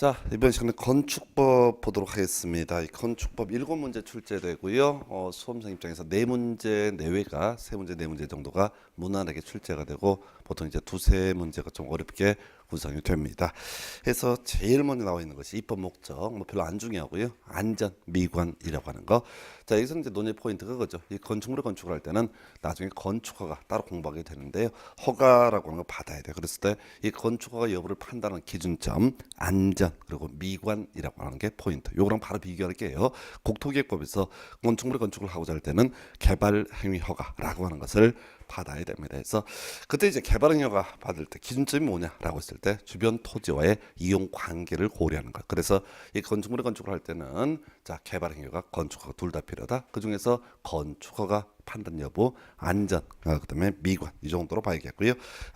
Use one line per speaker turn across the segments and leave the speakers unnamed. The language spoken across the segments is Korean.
자, 이번 시간에 건축법 보도록 하겠습니다. 이 건축법 7문제 출제되고요. 수험생 입장에서 4문제 내외가 3문제, 4문제 정도가 무난하게 출제가 되고 보통 이제 2-3문제가 좀 어렵게 구성이 됩니다. 그래서 제일 먼저 나와 있는 것이 입법 목적, 뭐 별로 안 중요하고요. 안전, 미관이라고 하는 거. 자, 여기서 이제 논의 포인트가 그거죠. 이 건축물을 건축을 할 때는 나중에 건축허가 따로 공부하게 되는데요. 허가라고 하는 거 받아야 돼요. 그랬을 때 이 건축허가 여부를 판단하는 기준점, 안전 그리고 미관이라고 하는 게 포인트. 요거랑 바로 비교할게요. 국토기획법에서 건축물을 건축을 하고자 할 때는 개발행위 허가라고 하는 것을 받아야 됩니다. 그래서 그때 이제 개발행위 허가 받을 때 기준점이 뭐냐라고 했을 때 주변 토지와의 이용 관계를 고려하는 것. 그래서 이 건축물을 건축을 할 때는 자 개발행위가 건축허가 둘 다 필요하다. 그 중에서 건축허가 판단 여부, 안전, 그다음에 미관 이 정도로 봐야겠고요.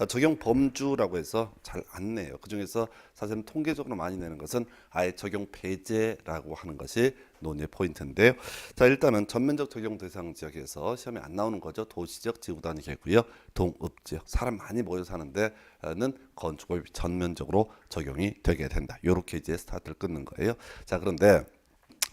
적용 범주라고 해서 잘 안 내요. 그 중에서 사실은 통계적으로 많이 내는 것은 아예 적용 배제라고 하는 것이 논의 포인트인데요. 자 일단은 전면적 적용 대상 지역에서 시험에 안 나오는 거죠. 도시적 지구 단위겠고요. 동읍 지역 사람 많이 모여 사는데는 건축법이 전면적으로 적용이 되게 된다. 이렇게 이제 스타트를 끊는 거예요. 자 그런데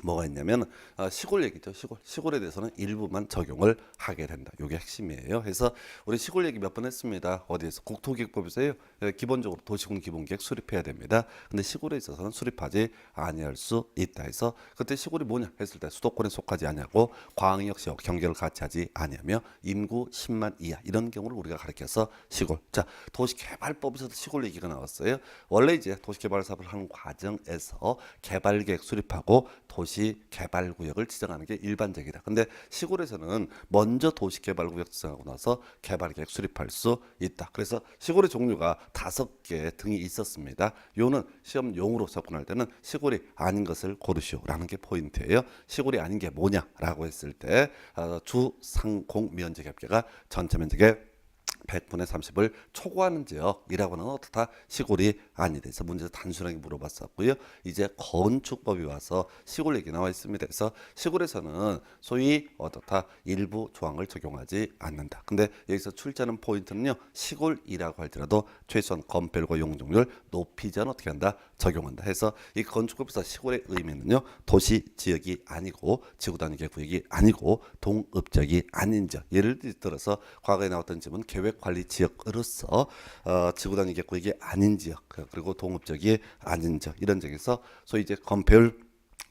뭐가 있냐면 시골 얘기죠. 시골에 대해서는 일부만 적용을 하게 된다. 이게 핵심이에요. 그래서 우리 시골 얘기 몇 번 했습니다. 어디에서 국토기획법에서요. 기본적으로 도시군 기본계획 수립해야 됩니다. 근데 시골에 있어서는 수립하지 아니할 수 있다 해서 그때 시골이 뭐냐 했을 때 수도권에 속하지 아니하고 광역시와 경계를 같이 하지 아니하며 인구 10만 이하 이런 경우를 우리가 가리켜서 시골. 자 도시개발법에서도 시골 얘기가 나왔어요. 원래 이제 도시개발 사업을 하는 과정에서 개발계획 수립하고 도시개발구역을 지정하는 게 일반적이다. 근데 시골에서는 먼저 도시개발구역 지정하고 나서 개발계획 수립할 수 있다. 그래서 시골의 종류가 5개 등이 있었습니다. 요는 시험용으로 접근할 때는 시골이 아닌 것을 고르시오라는 게 포인트예요. 시골이 아닌 게 뭐냐라고 했을 때 주상공 면적 합계가 전체 면적의 100분의 30을 초과하는 지역이라고 하는 어떻다 시골이 아니다. 그래서 문제에서 단순하게 물어봤었고요. 이제 건축법이 와서 시골 얘기 나와 있습니다. 그래서 시골에서는 소위 어떻다 일부 조항을 적용하지 않는다. 근데 여기서 출제하는 포인트는요. 시골이라고 할지라도 최소한 건폐율과 용적률 높이지 않아 어떻게 한다? 적용한다. 해서 이 건축법에서 시골의 의미는요. 도시 지역이 아니고 지구단위 구역이 아니고 동읍지역이 아닌 지역. 예를 들어서 과거에 나왔던 질문 계획관리지역으로서 지구단위 구역이 아닌 지역 그리고 동읍지역이 아닌 지역 이런 지역에서 소위 이제 건폐율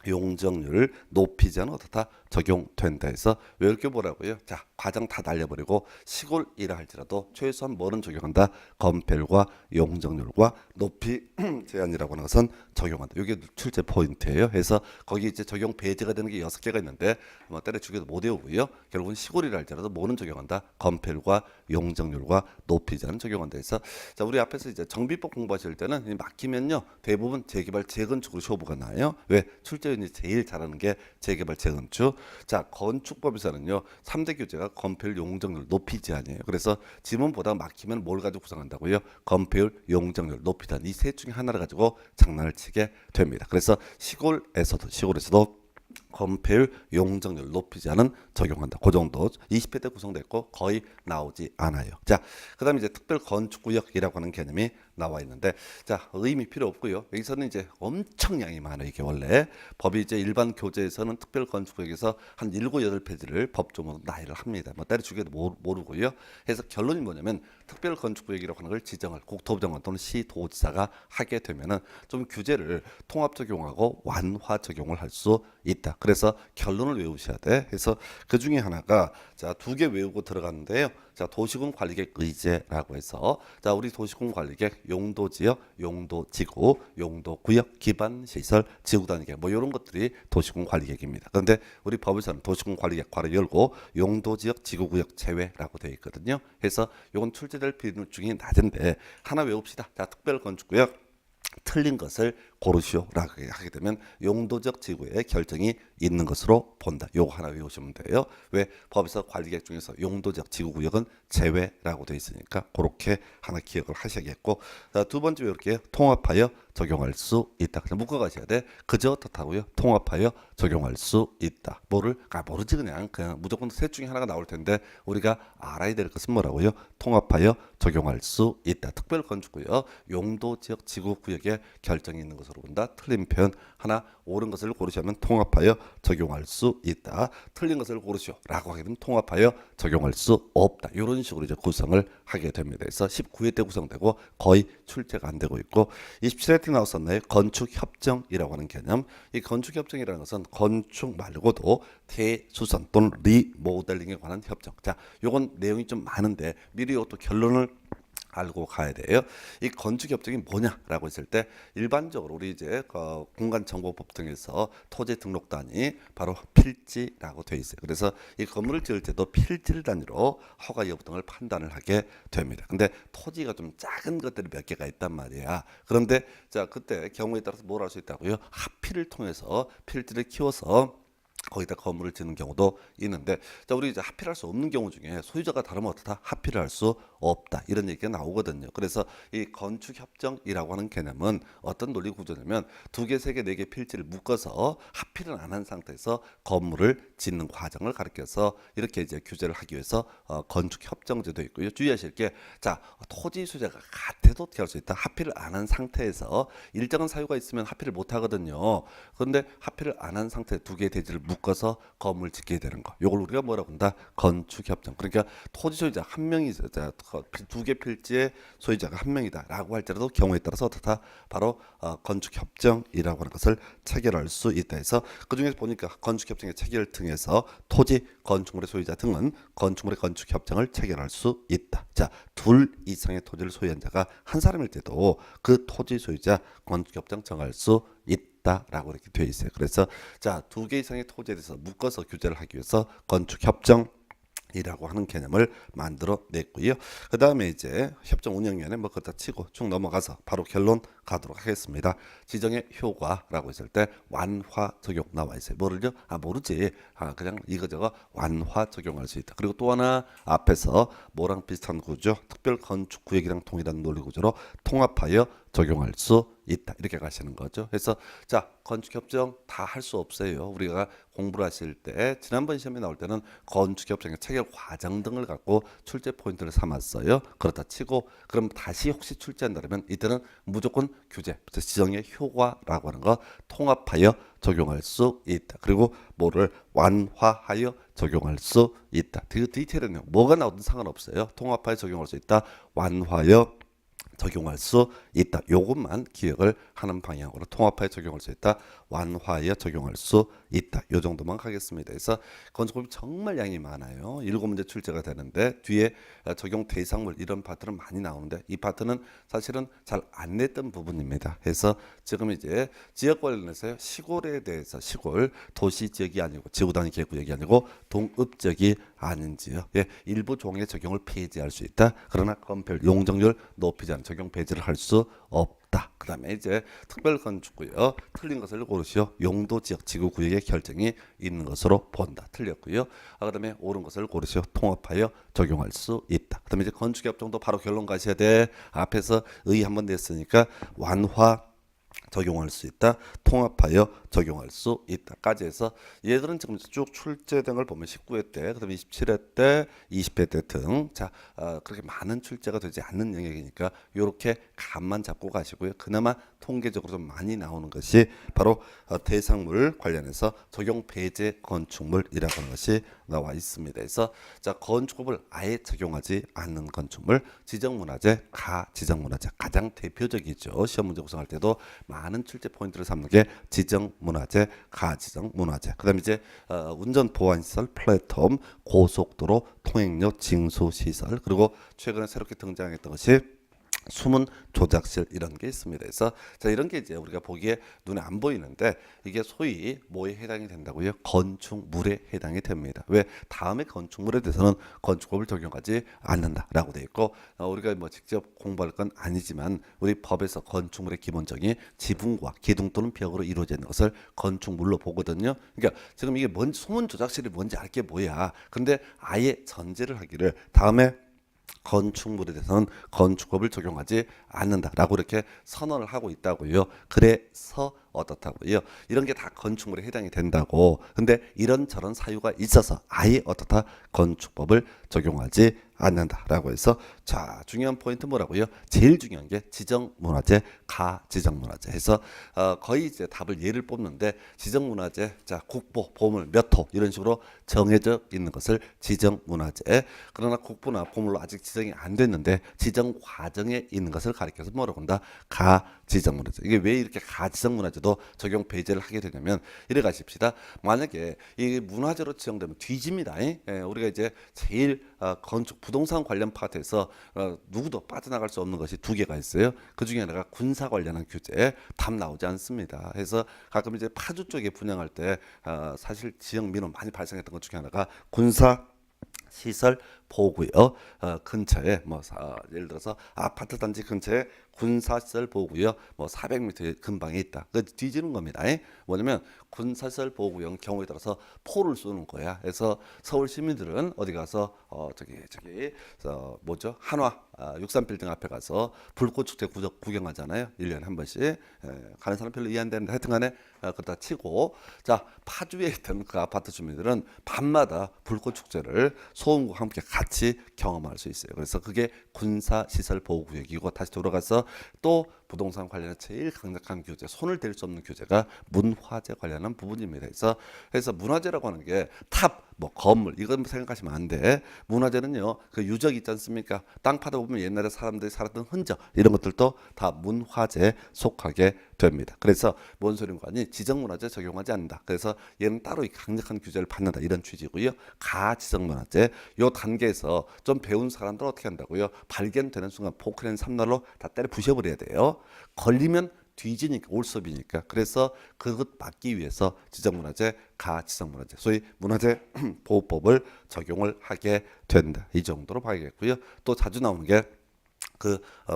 용적률을 높이지 않아 어떻다 적용된다 해서 외울게 뭐라고요? 자 과정 다 날려버리고 시골이라 할지라도 최소한 뭐는 적용한다? 건폐율과 용적률과 높이 제한이라고 하는 것은 적용한다. 이게 출제 포인트예요. 그래서 거기 이제 적용 배제가 되는 게 6개가 있는데 뭐 때려 죽여도 못 외우고요. 결국은 시골이라 할지라도 뭐는 적용한다? 건폐율과 용적률과 높이 제한은 적용한다 해서 자 우리 앞에서 이제 정비법 공부하실 때는 막히면요 대부분 재개발 재건축으로 쇼부가 나요. 왜? 출제위원이 제일 잘하는 게 재개발 재건축. 자 건축법에서는요 3대 교재가 건폐율 용적률 높이 제한이에요. 그래서 지문보다 막히면 뭘 가지고 구성한다고요? 건폐율 용적률 높이 제한 이 셋 중에 하나를 가지고 장난을 치게 됩니다. 그래서 시골에서도 건폐율 용적률 높이지 않은 적용한다. 그 정도 20회 때 구성됐고 거의 나오지 않아요. 자, 그다음에 이제 특별 건축구역이라고 하는 개념이 나와 있는데 자 의미 필요 없고요. 여기서는 이제 엄청 양이 많아요. 이게 원래 법이 이제 일반 교재에서는 특별 건축구역에서 한 7, 8페이지를 법조문으로 나열을 합니다. 뭐 때려 죽여도 모르고요. 그래서 결론이 뭐냐면 특별 건축구역이라고 하는 걸 지정을 국토부 장관 또는 시도지사가 하게 되면은 좀 규제를 통합 적용하고 완화 적용을 할 수 있다. 그래서 결론을 외우셔야 돼. 그래서 그 중에 하나가 자 2개 외우고 들어갔는데요. 자 도시군 관리계획 의제라고 해서 자 우리 도시군 관리계획 용도지역, 용도지구, 용도구역, 기반시설, 지구단위계획 뭐 이런 것들이 도시군 관리계획입니다. 그런데 우리 법에서는 도시군 관리계획 괄호 열고 용도지역, 지구구역 제외라고 되어 있거든요. 그래서 이건 출제될 비중이 낮은데 하나 외웁시다. 자 특별건축구역 틀린 것을 고르시오라고 하게 되면 용도적 지구의 결정이 있는 것으로 본다. 요거 하나 외우시면 돼요. 왜? 법에서 관리계획 중에서 용도적 지구구역은 제외라고 되어 있으니까 그렇게 하나 기억을 하셔야겠고 자, 두 번째 외울게요. 통합하여 적용할 수 있다. 그냥 묶어가셔야 돼. 그저 어떻다고요? 통합하여 적용할 수 있다. 모르지 그냥 무조건 셋 중에 하나가 나올 텐데 우리가 알아야 될 것은 뭐라고요? 통합하여 적용할 수 있다. 특별건축구역 용도지역 지구구역에 결정이 있는 것으로 것으로 본다. 틀린 표현 하나, 옳은 것을 고르시면 통합하여 적용할 수 있다. 틀린 것을 고르시오라고 하게 되면 통합하여 적용할 수 없다. 이런 식으로 이제 구성을 하게 됩니다. 그래서 19회 때 구성되고 거의 출제가 안 되고 있고 27회 때 나왔었나요? 건축협정이라고 하는 개념. 이 건축협정이라는 것은 건축 말고도 대수선 또는 리모델링에 관한 협정. 자, 요건 내용이 좀 많은데 미리 이것도 결론을 알고 가야 돼요. 이 건축협정이 뭐냐라고 했을 때 일반적으로 우리 이제 공간정보법 등에서 토지 등록단이 바로 필지라고 되어 있어요. 그래서 이 건물을 지을 때도 필지를 단위로 허가 여부 등을 판단을 하게 됩니다. 근데 토지가 좀 작은 것들이 몇 개가 있단 말이야. 그런데 자, 그때 경우에 따라서 뭘 할 수 있다고요? 합의를 통해서 필지를 키워서 거기다 건물을 짓는 경우도 있는데, 자, 우리 이제 합의할 수 없는 경우 중에 소유자가 다르면 어떻다? 합의를 할 수 없다, 이런 얘기가 나오거든요. 그래서 이 건축협정이라고 하는 개념은 어떤 논리 구조냐면 두 개, 세 개, 네 개 필지를 묶어서 합의를 안 한 상태에서 건물을 짓는 과정을 가리켜서 이렇게 이제 규제를 하기 위해서 건축협정제도 있고요. 주의하실 게, 자, 토지 소유자가 같아도 어떻게 할 수 있다? 합의를 안 한 상태에서 일정한 사유가 있으면 합의를 못 하거든요. 그런데 합의를 안 한 상태 두 개의 대지를 묶어서 건물 짓게 되는 거, 이걸 우리가 뭐라고 한다? 건축협정. 그러니까 토지 소유자 한 명이 두 개 필지의 소유자가 한 명이다라고 할지라도 경우에 따라서 어떻다? 바로 건축협정이라고 하는 것을 체결할 수 있다 해서 그 중에서 보니까 건축협정의 체결을 통해서 토지 건축물의 소유자 등은 건축물의 건축협정을 체결할 수 있다. 자, 둘 이상의 토지를 소유한 자가 한 사람일 때도 그 토지 소유자 건축협정 정할 수 있다라고 이렇게 되어 있어요. 그래서 자, 두 개 이상의 토지에 대해서 묶어서 규제를 하기 위해서 건축협정 이라고 하는 개념을 만들어 냈고요. 그 다음에 이제 협정 운영위원회 뭐 그렇다 치고 쭉 넘어가서 바로 결론 가도록 하겠습니다. 지정의 효과라고 했을 때 완화 적용 나와 있어요. 뭐를요? 모르지. 그냥 이거저거 완화 적용할 수 있다. 그리고 또 하나 앞에서 뭐랑 비슷한 구조, 특별 건축 구역이랑 동일한 논리 구조로 통합하여 적용할 수 있다, 이렇게 가시는 거죠. 그래서 자, 건축협정 다 할 수 없어요. 우리가 공부를 하실 때 지난번 시험에 나올 때는 건축협정의 체결 과정 등을 갖고 출제 포인트를 삼았어요. 그렇다 치고 그럼 다시 혹시 출제한다면 이때는 무조건 규제, 지정의 효과라고 하는 거 통합하여 적용할 수 있다. 그리고 뭐를 완화하여 적용할 수 있다. 그 디테일은 뭐가 나오든 상관없어요. 통합하여 적용할 수 있다, 완화하여 적용할 수 있다. 요것만 기억을 하는 방향으로 통합하여 적용할 수 있다, 완화하여 적용할 수 있다. 요 정도만 하겠습니다. 그래서 건축법이 정말 양이 많아요. 7문제 출제가 되는데 뒤에 적용 대상물 이런 파트는 많이 나오는데 이 파트는 사실은 잘 안 냈던 부분입니다. 그래서 지금 이제 지역 관련해서 시골에 대해서, 시골 도시 지역이 아니고 지구단위 계구역이 아니고 동읍 지역이 아닌 지역, 일부 종의 적용을 폐지할 수 있다. 그러나 건폐율, 용적률 높이지 않은 적용 폐지를 할 수 없다. 그 다음에 이제 특별 건축구역, 틀린 것을 고르시오. 용도 지역 지구 구역의 결정이 있는 것으로 본다. 틀렸고요. 그 다음에 옳은 것을 고르시오. 통합하여 적용할 수 있다. 그 다음에 이제 건축협정도 바로 결론 가셔야 돼. 앞에서 의 한번 냈으니까 완화 적용할 수 있다, 통합하여 적용할 수 있다까지 해서 얘들은 지금 쭉 출제된 걸 보면 19회 때, 그다음에 27회 때, 20회 때 등, 자, 그렇게 많은 출제가 되지 않는 영역이니까 이렇게 감만 잡고 가시고요. 그나마 통계적으로 좀 많이 나오는 것이 바로 대상물 관련해서 적용 배제 건축물이라고 하는 것이 나와 있습니다. 그래서 자, 건축법을 아예 적용하지 않는 건축물, 지정문화재, 가지정문화재 가장 대표적이죠. 시험 문제 구성할 때도 많은 출제 포인트를 삼는 게 지정문화재, 가지정문화재. 그다음에 이제 운전 보안시설, 플랫폼, 고속도로, 통행료, 징수시설, 그리고 최근에 새롭게 등장했던 것이 수문 조작실 이런 게 있습니다. 그래서 자, 이런 게 이제 우리가 보기에 눈에 안 보이는데 이게 소위 뭐에 해당이 된다고요? 건축물에 해당이 됩니다. 왜? 다음에 건축물에 대해서는 건축법을 적용하지 않는다라고 돼 있고, 우리가 뭐 직접 공부할 건 아니지만 우리 법에서 건축물의 기본적인 지붕과 기둥 또는 벽으로 이루어져 있는 것을 건축물로 보거든요. 그러니까 지금 이게 뭔지, 수문 조작실이 뭔지 알 게 뭐야. 근데 아예 전제를 하기를 다음에 건축물에 대해서는 건축법을 적용하지 않는다라고 이렇게 선언을 하고 있다고요. 그래서 어떻다고요? 이런 게 다 건축물에 해당이 된다고. 근데 이런저런 사유가 있어서 아예 어떻다 건축법을 적용하지 않는다라고 해서 자 중요한 포인트 뭐라고요? 제일 중요한 게 지정문화재, 가지정문화재 해서 거의 이제 답을 예를 뽑는데 지정문화재 자 국보, 보물, 몇 호 이런 식으로 정해져 있는 것을 지정문화재. 그러나 국보나 보물로 아직 지정이 안 됐는데 지정 과정에 있는 것을 가리켜서 뭐라고 한다? 가지정문화재. 이게 왜 이렇게 가지정문화재도 적용 배제를 하게 되냐면 이래 가십시다. 만약에 이 문화재로 지정되면 뒤집니다. 우리가 이제 제일 건축 부동산 관련 파트에서 누구도 빠져나갈 수 없는 것이 두 개가 있어요. 그 중에 하나가 군사 관련한 규제 답 나오지 않습니다. 그래서 가끔 이제 파주 쪽에 분양할 때 사실 지역 민원 많이 발생했던 것 중에 하나가 군사 시설 보호구역 근처에 예를 들어서 아파트 단지 근처에 군사시설 보호구역 400m 근방에 있다. 그 뒤지는 겁니다. 뭐냐면 군사시설 보호구역 경우에 따라서 포를 쏘는 거야. 그래서 서울 시민들은 어디 가서 저기 뭐죠? 한화 63빌딩 앞에 가서 불꽃축제 구경하잖아요. 1년에 한 번씩. 가는 사람 별로 이해 안 되는데 하여튼간에 그렇다 치고 자 파주에 있던 그 아파트 주민들은 밤마다 불꽃축제를 소음과 함께 같이 경험할 수 있어요. 그래서 그게 군사시설 보호구역이고 다시 돌아가서 또 부동산 관련한 제일 강력한 규제, 손을 댈 수 없는 규제가 문화재 관련한 부분입니다. 그래서 문화재라고 하는 게 탑, 건물 이건 생각하시면 안 돼. 문화재는요, 그 유적 있지 않습니까? 땅 파다 보면 옛날에 사람들이 살았던 흔적 이런 것들도 다 문화재에 속하게 됩니다. 그래서 뭔 소린가 하니 지정문화재 적용하지 않는다. 그래서 얘는 따로 강력한 규제를 받는다 이런 취지고요. 가지정문화재 요 단계에서 좀 배운 사람들 어떻게 한다고요? 발견되는 순간 포크레인 삼날로 다 때려 부셔버려야 돼요. 걸리면 뒤지니까 올섭이니까 그래서 그것 막기 위해서 지정문화재, 가지정문화재 소위 문화재 보호법을 적용을 하게 된다. 이 정도로 봐야겠고요. 또 자주 나오는 게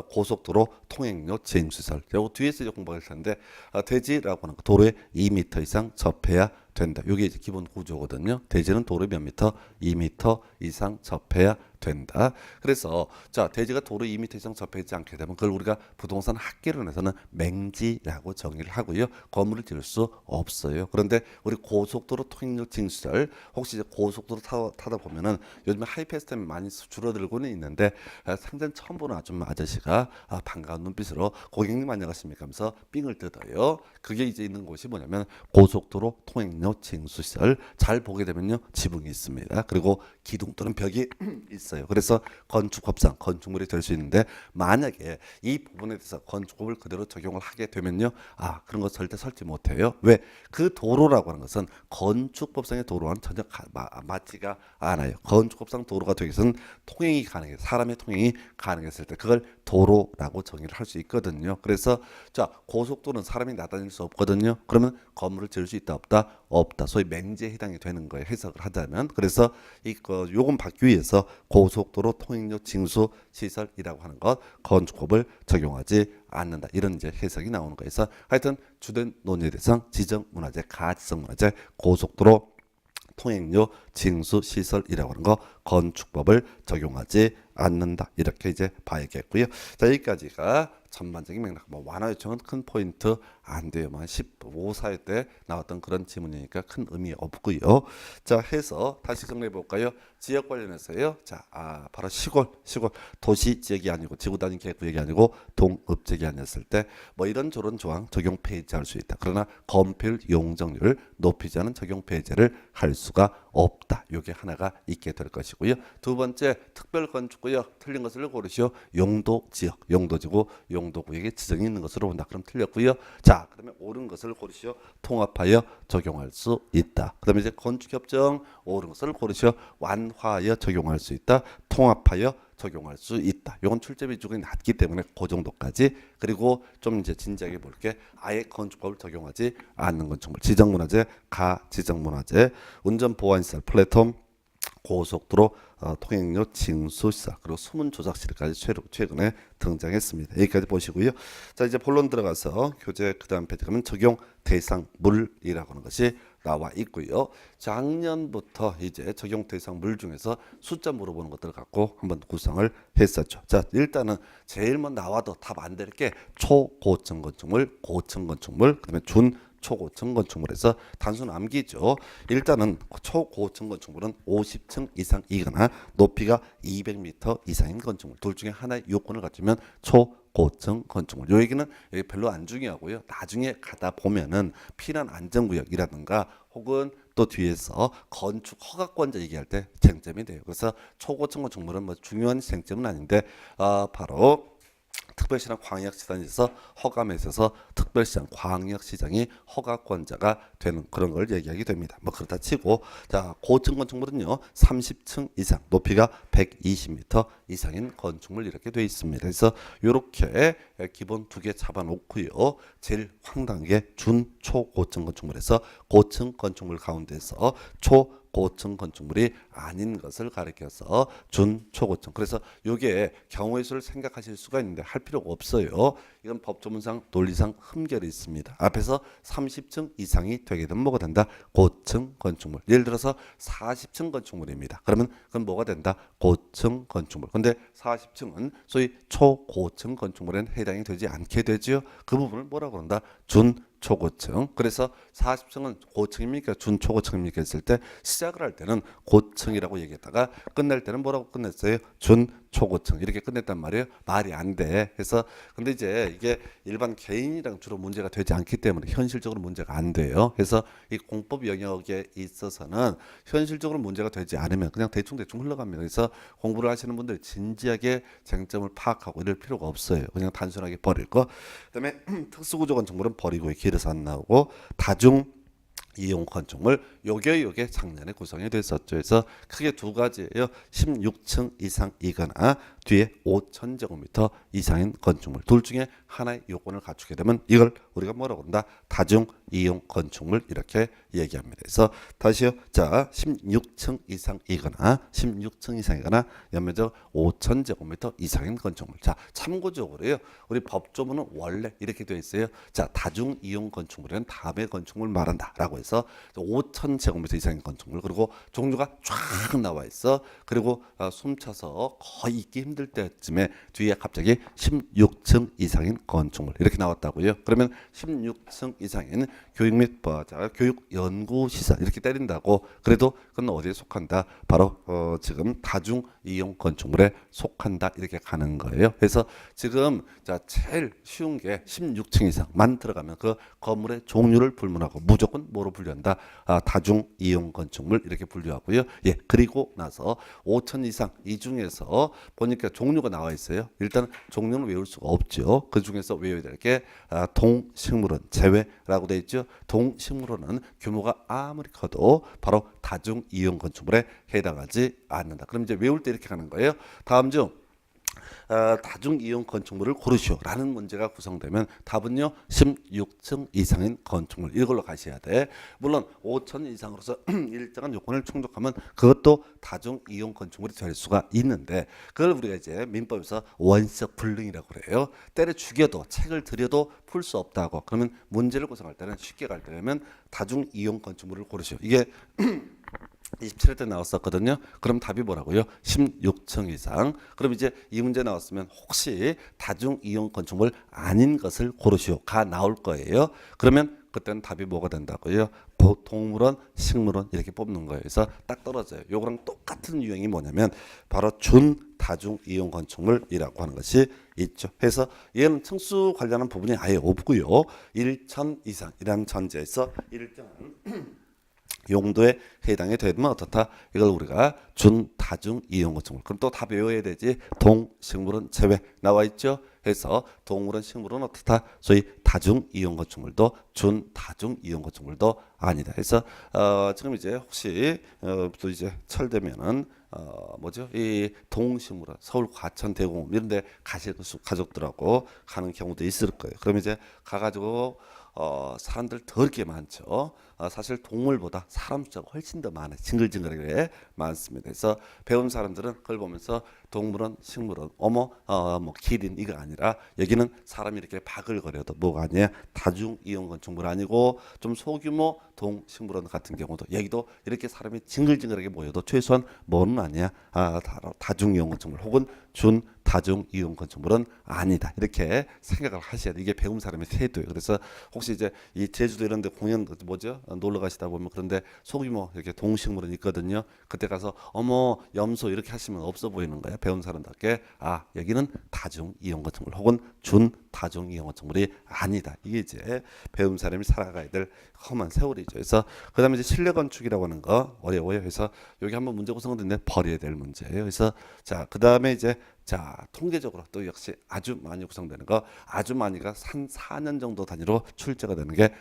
고속도로 통행료 제임시설. 요거 뒤에서 이제 공부할 텐데 대지라고 하는 거 도로에 2m 이상 접해야 된다. 이게 이제 기본 구조거든요. 대지는 도로 몇 미터? 2m 이상 접해야 된다. 그래서 자 대지가 도로 2m 이상 접하지 않게 되면 그걸 우리가 부동산 학계론에서는 맹지라고 정의를 하고요. 건물을 지을 수 없어요. 그런데 우리 고속도로 통행료 징수절 혹시 이제 고속도로 타다 보면은 요즘에 하이패스 때문에 많이 줄어들고는 있는데 생전 처음 보는 아저씨가 반가운 눈빛으로 고객님 안녕하십니까 하면서 삥을 뜯어요. 그게 이제 있는 곳이 뭐냐면 고속도로 통행료 징수시설 잘 보게 되면요 지붕이 있습니다. 그리고 기둥 또는 벽이 있어요. 그래서 건축법상 건축물이 될 수 있는데 만약에 이 부분에 대해서 건축법을 그대로 적용을 하게 되면요 그런 거 절대 설치 못해요. 왜? 그 도로라고 하는 것은 건축법상의 도로와는 전혀 맞지가 않아요. 건축법상 도로가 되기 위해서는 통행이 가능해요. 사람의 통행이 가능했을 때 그걸 도로라고 정의를 할 수 있거든요. 그래서 자 고속도로는 사람이 나다닐 수 없거든요. 그러면 건물을 지을 수 있다 없다? 없다. 소위 맹지에 해당이 되는 거예요. 해석을 하자면. 그래서 요건 받기 위해서 고속도로 통행료 징수 시설이라고 하는 것 건축법을 적용하지 않는다. 이런 이제 해석이 나오는 거에서 하여튼 주된 논의 대상 지정문화재, 가지정문화재, 고속도로 통행료 징수 시설이라고 하는 거 건축법을 적용하지 않는다. 이렇게 이제 봐야겠고요. 자 여기까지가 전반적인 맥락. 완화 요청은 큰 포인트 안 돼요. 15사회 때 나왔던 그런 지문이니까 큰 의미 없고요. 자 해서 다시 정리해 볼까요? 지역 관련해서요. 자 바로 시골 도시 지역이 아니고 지구 단위 계획 구역이 아니고 동읍 지역이 아니었을 때 이런 저런 조항 적용 폐지할 수 있다. 그러나 건폐율 용적률을 높이지 않은 적용 폐지를 할 수가 없다. 요게 하나가 있게 될 것이고요. 두 번째 특별 건축구역 틀린 것을 고르시오. 용도지역 용도지구 용도구역에 지정이 있는 것으로 본다. 그럼 틀렸고요. 자 그다음에 옳은 것을 고르시오. 통합하여 적용할 수 있다. 그다음에 이제 건축협정 옳은 것을 고르시오. 완화하여 적용할 수 있다. 통합하여 적용할 수 있다. 이건 출제 비중이 낮기 때문에 그 정도까지. 그리고 좀 이제 진지하게 볼게. 아예 건축법을 적용하지 않는 건축물. 지정문화재, 가지정문화재, 운전보안시설, 플랫폼, 고속도로 통행료 징수시설 그리고 수문 조작실까지 최근에 등장했습니다. 여기까지 보시고요. 자 이제 본론 들어가서 교재 그다음 페이지 가면 적용 대상 물이라고 하는 것이 나와 있고요. 작년부터 이제 적용 대상 물 중에서 숫자 물어보는 것들을 갖고 한번 구성을 했었죠. 자, 일단은 제일 먼저 나와도 답 안 될 게 초고층 건축물, 고층 건축물, 그다음에 준 초고층 건축물에서 단순 암기죠. 일단은 초고층 건축물은 50층 이상이거나 높이가 200m 이상인 건축물 둘 중에 하나의 요건을 갖추면 초고층 건축물. 요 얘기는 별로 안 중요하고요. 나중에 가다 보면은 피난 안전구역이라든가 혹은 또 뒤에서 건축 허가권자 얘기할 때 쟁점이 돼요. 그래서 초고층 건축물은 뭐 중요한 쟁점은 아닌데 바로 특별시랑 광역시장에서 허가에 있어서 특별시장, 광역시장이 허가권자가 되는 그런 걸 얘기하게 됩니다. 뭐 그렇다 치고 자 고층 건축물은요 30층 이상, 높이가 120m 이상인 건축물 이렇게 되어 있습니다. 그래서 이렇게 기본 두 개 잡아놓고요. 제일 황당한 게 준, 초, 고층 건축물에서 고층 건축물 가운데서 고층 건축물이 아닌 것을 가리켜서 준, 초고층. 그래서 이게 경우의 수를 생각하실 수가 있는데 할 필요가 없어요. 이건 법조문상 논리상 흠결이 있습니다. 앞에서 30층 이상이 되게 되면 뭐가 된다? 고층 건축물. 예를 들어서 40층 건축물입니다. 그러면 그건 뭐가 된다? 고층 건축물. 근데 40층은 소위 초고층 건축물에는 해당이 되지 않게 되죠. 그 부분을 뭐라고 그런다? 준, 초고층. 그래서 40층은 고층입니까? 준초고층입니까? 했을 때 시작을 할 때는 고층이라고 얘기했다가 끝낼 때는 뭐라고 끝냈어요? 준초고층 이렇게 끝냈단 말이에요. 말이 안 돼. 그래서 근데 이제 이게 일반 개인이랑 주로 문제가 되지 않기 때문에 현실적으로 문제가 안 돼요. 그래서 이 공법 영역에 있어서는 현실적으로 문제가 되지 않으면 그냥 대충 흘러갑니다. 그래서 공부를 하시는 분들 진지하게 쟁점을 파악하고 이럴 필요가 없어요. 그냥 단순하게 버릴 거. 그다음에 특수구조 건축물은 버리고 길에서 안 나오고 다중 이용 건축물 요게 작년에 구성이 됐었죠. 그래서 크게 두 가지예요. 16층 이상이거나 뒤에 5,000제곱미터 이상인 건축물 둘 중에 하나의 요건을 갖추게 되면 이걸 우리가 뭐라고 한다? 다중 이용 건축물 이렇게 얘기합니다. 그래서 다시요. 자, 16층 이상이거나 연면적 5,000제곱미터 이상인 건축물. 자, 참고적으로요. 우리 법조문은 원래 이렇게 되어 있어요. 자, 다중 이용 건축물은 다음의 건축물 말한다라고 해서 5,000제곱미터 이상인 건축물 그리고 종류가 쫙 나와 있어. 그리고 숨차서 거의 있기 힘들 때쯤에 뒤에 갑자기 16층 이상인 건축물 이렇게 나왔다고요. 그러면 16층 이상인 교육 및 교육 연구 시설 이렇게 때린다고 그래도 그건 어디에 속한다? 바로 지금 다중 이용 건축물에 속한다 이렇게 가는 거예요. 그래서 지금 자 제일 쉬운 게 16층 이상만 들어가면 그 건물의 종류를 불문하고 무조건 뭐로 분류한다? 다중 이용 건축물 이렇게 분류하고요. 예, 그리고 나서 5천 이상 이 중에서 보니까 종류가 나와 있어요. 일단 종류는 외울 수가 없죠. 그 중에서 외워야 될 게 동식물원 제외라고 돼 있죠. 동식물원은 규모가 아무리 커도 바로 다중 이용 건축물에 해당하지 않는다. 그럼 이제 외울 때 이렇게 가는 거예요. 다음 중 다중 이용 건축물을 고르시오라는 문제가 구성되면 답은요 16층 이상인 건축물 이걸로 가셔야 돼. 물론 5천 이상으로서 일정한 요건을 충족하면 그것도 다중 이용 건축물이 될 수가 있는데 그걸 우리가 이제 민법에서 원시적 불능이라고 그래요. 때려 죽여도 책을 들여도 풀 수 없다고. 그러면 문제를 구성할 때는 쉽게 갈 때면 다중 이용 건축물을 고르시오. 이게 27회 때 나왔었거든요. 그럼 답이 뭐라고요? 16층 이상. 그럼 이제 이 문제 나왔으면 혹시 다중 이용 건축물 아닌 것을 고르시오가 나올 거예요. 그러면 그때는 답이 뭐가 된다고요? 동물원, 식물원 이렇게 뽑는 거예요. 그래서 딱 떨어져요. 요거랑 똑같은 유형이 뭐냐면 바로 준 다중 이용 건축물이라고 하는 것이 있죠. 그래서 얘는 층수 관련한 부분이 아예 없고요. 1천 이상이라는 전제에서 일정한 용도에 해당이 되면 어떻다? 이걸 우리가 준 다중 이용 건축물. 그럼 또 다 외워야 되지. 동식물은 제외 나와 있죠. 해서 동물원, 식물은 어떻다? 소위 다중 이용 건축물도 준 다중 이용 건축물도 아니다. 그래서 지금 이제 혹시 또 이제 철되면은 뭐죠? 이 동식물원, 서울 과천 대공원 이런데 가실 가족들하고 가는 경우도 있을 거예요. 그럼 이제 가가지고 사람들 더럽게 많죠. 사실 동물보다 사람 숫자가 훨씬 더 많아요. 징글징글하게 많습니다. 그래서 배운 사람들은 그걸 보면서 동물은 식물은 뭐 기린 이거 아니라 여기는 사람이 이렇게 바글거려도 뭐가 아니에요. 다중 이용 건축물 아니고 좀 소규모 동식물원 같은 경우도 여기도 이렇게 사람이 징글징글하게 모여도 최소한 뭐는 아니야. 다중 이용 건축물 혹은 준 다중 이용 건축물은 아니다. 이렇게 생각을 하셔야 돼. 이게 배운 사람의 태도예요. 그래서 혹시 이제 이 제주도 이런 데 공연 뭐죠? 놀러 가시다 보면 그런데 소규모 이렇게 동식물은 있거든요. 그때 가서 어머 염소 이렇게 하시면 없어 보이는 거예요. 배운 사람답게 여기는 다중 이용 건축물 혹은 준 다중 이용 건축물이 아니다. 이게 이제 배운 사람이 살아가야 될 험한 세월이죠. 그래서 그다음에 이제 실내 건축이라고 하는 거 어려워요. 그래서 여기 한번 문제 구성됐는데 버려야 될 문제예요. 그래서 자 그다음에 이제 통계적으로 또 역시 아주 많이 구성되는 거 아주 많이가 한 4년 정도 단위로 출제가 되는 게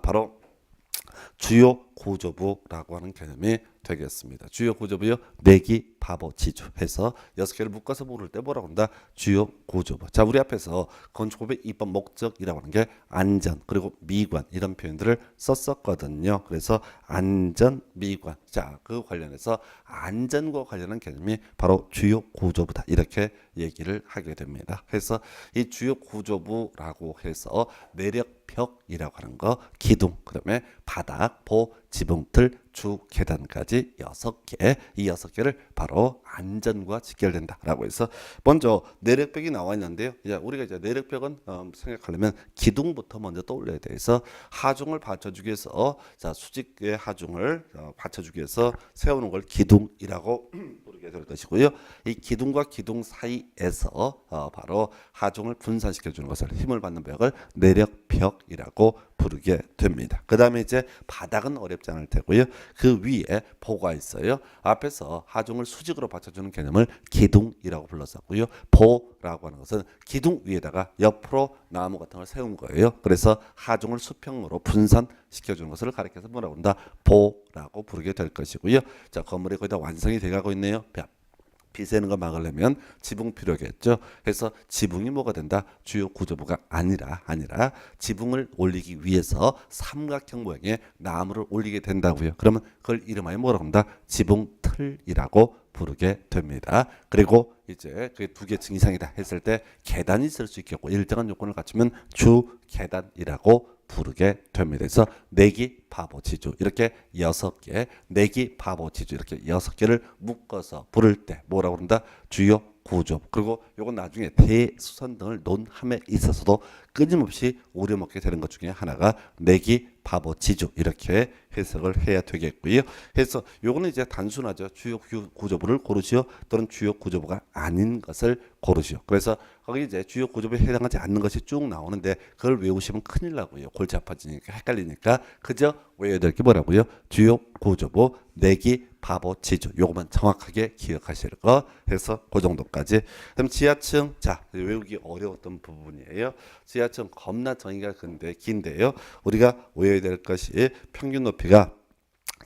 바로 주요 구조부라고 하는 개념이 되겠습니다. 주요 구조부요. 내기, 바보, 지주 해서 6개를 묶어서 부를 때 뭐라고 한다? 주요 구조부. 자, 우리 앞에서 건축법의 입법 목적이라고 하는 게 안전 그리고 미관 이런 표현들을 썼었거든요. 그래서 안전, 미관. 자, 그 관련해서 안전과 관련한 개념이 바로 주요 구조부다. 이렇게 얘기를 하게 됩니다. 그래서 이 주요 구조부라고 해서 내력벽이라고 하는 거, 기둥, 그다음에 바닥, 보, 지붕, 틀, 주, 계단까지 6개, 이 6개를 바로 안전과 직결된다라고 해서 먼저 내력벽이 나와 있는데요. 우리가 이제 내력벽은 생각하려면 기둥부터 먼저 떠올려야 돼서 하중을 받쳐주기 위해서 수직의 하중을 받쳐주기 위해서 세우는 걸 기둥이라고 부르게 될 것이고요. 이 기둥과 기둥 사이에서 바로 하중을 분산시켜 주는 것을 힘을 받는 벽을 내력벽이라고 부르게 됩니다. 그 다음에 이제 바닥은 어렵지 않을 테고요. 그 위에 보가 있어요. 앞에서 하중을 수직으로 받쳐주는 개념을 기둥이라고 불렀었고요. 보라고 하는 것은 기둥 위에다가 옆으로 나무 같은 걸 세운 거예요. 그래서 하중을 수평으로 분산시켜주는 것을 가리켜서 뭐라고 한다? 보라고 부르게 될 것이고요. 자, 건물이 거의 다 완성이 돼가고 있네요. 비 새는 거 막으려면 지붕 필요겠죠. 그래서 지붕이 뭐가 된다? 주요 구조부가 아니라 지붕을 올리기 위해서 삼각형 모양의 나무를 올리게 된다고요. 그러면 그걸 이름하여 뭐라고 한다? 지붕틀이라고 부르게 됩니다. 그리고 이제 그게 2계층 이상이다 했을 때 계단이 있을 수 있겠고 일정한 요건을 갖추면 주 계단이라고 부르게 됩니다. 그래서 내기, 바보, 지주 이렇게 6개, 내기, 바보, 지주 이렇게 6개를 묶어서 부를 때 뭐라고 그런다? 주요 구조. 그리고 요건 나중에 대수선 등을 논함에 있어서도 끊임없이 우려먹게 되는 것 중에 하나가 내기, 바보, 지주 이렇게 해석을 해야 되겠고요. 그래서 요거는 이제 단순하죠. 주요 구조부를 고르시오 또는 주요 구조부가 아닌 것을 고르시오. 그래서 거기 이제 주요 구조부에 해당하지 않는 것이 쭉 나오는데 그걸 외우시면 큰일 나고요. 골치 아파지니까 헷갈리니까 그저 외워야 될 게 뭐라고요? 주요 구조부, 내기, 바보, 지주 요것만 정확하게 기억하실 거 해서 그 정도까지. 그다음 지하층 외우기 어려웠던 부분이에요. 지하층 겁나 정의가 긴데요. 우리가 외워야 될 것이 평균 높이가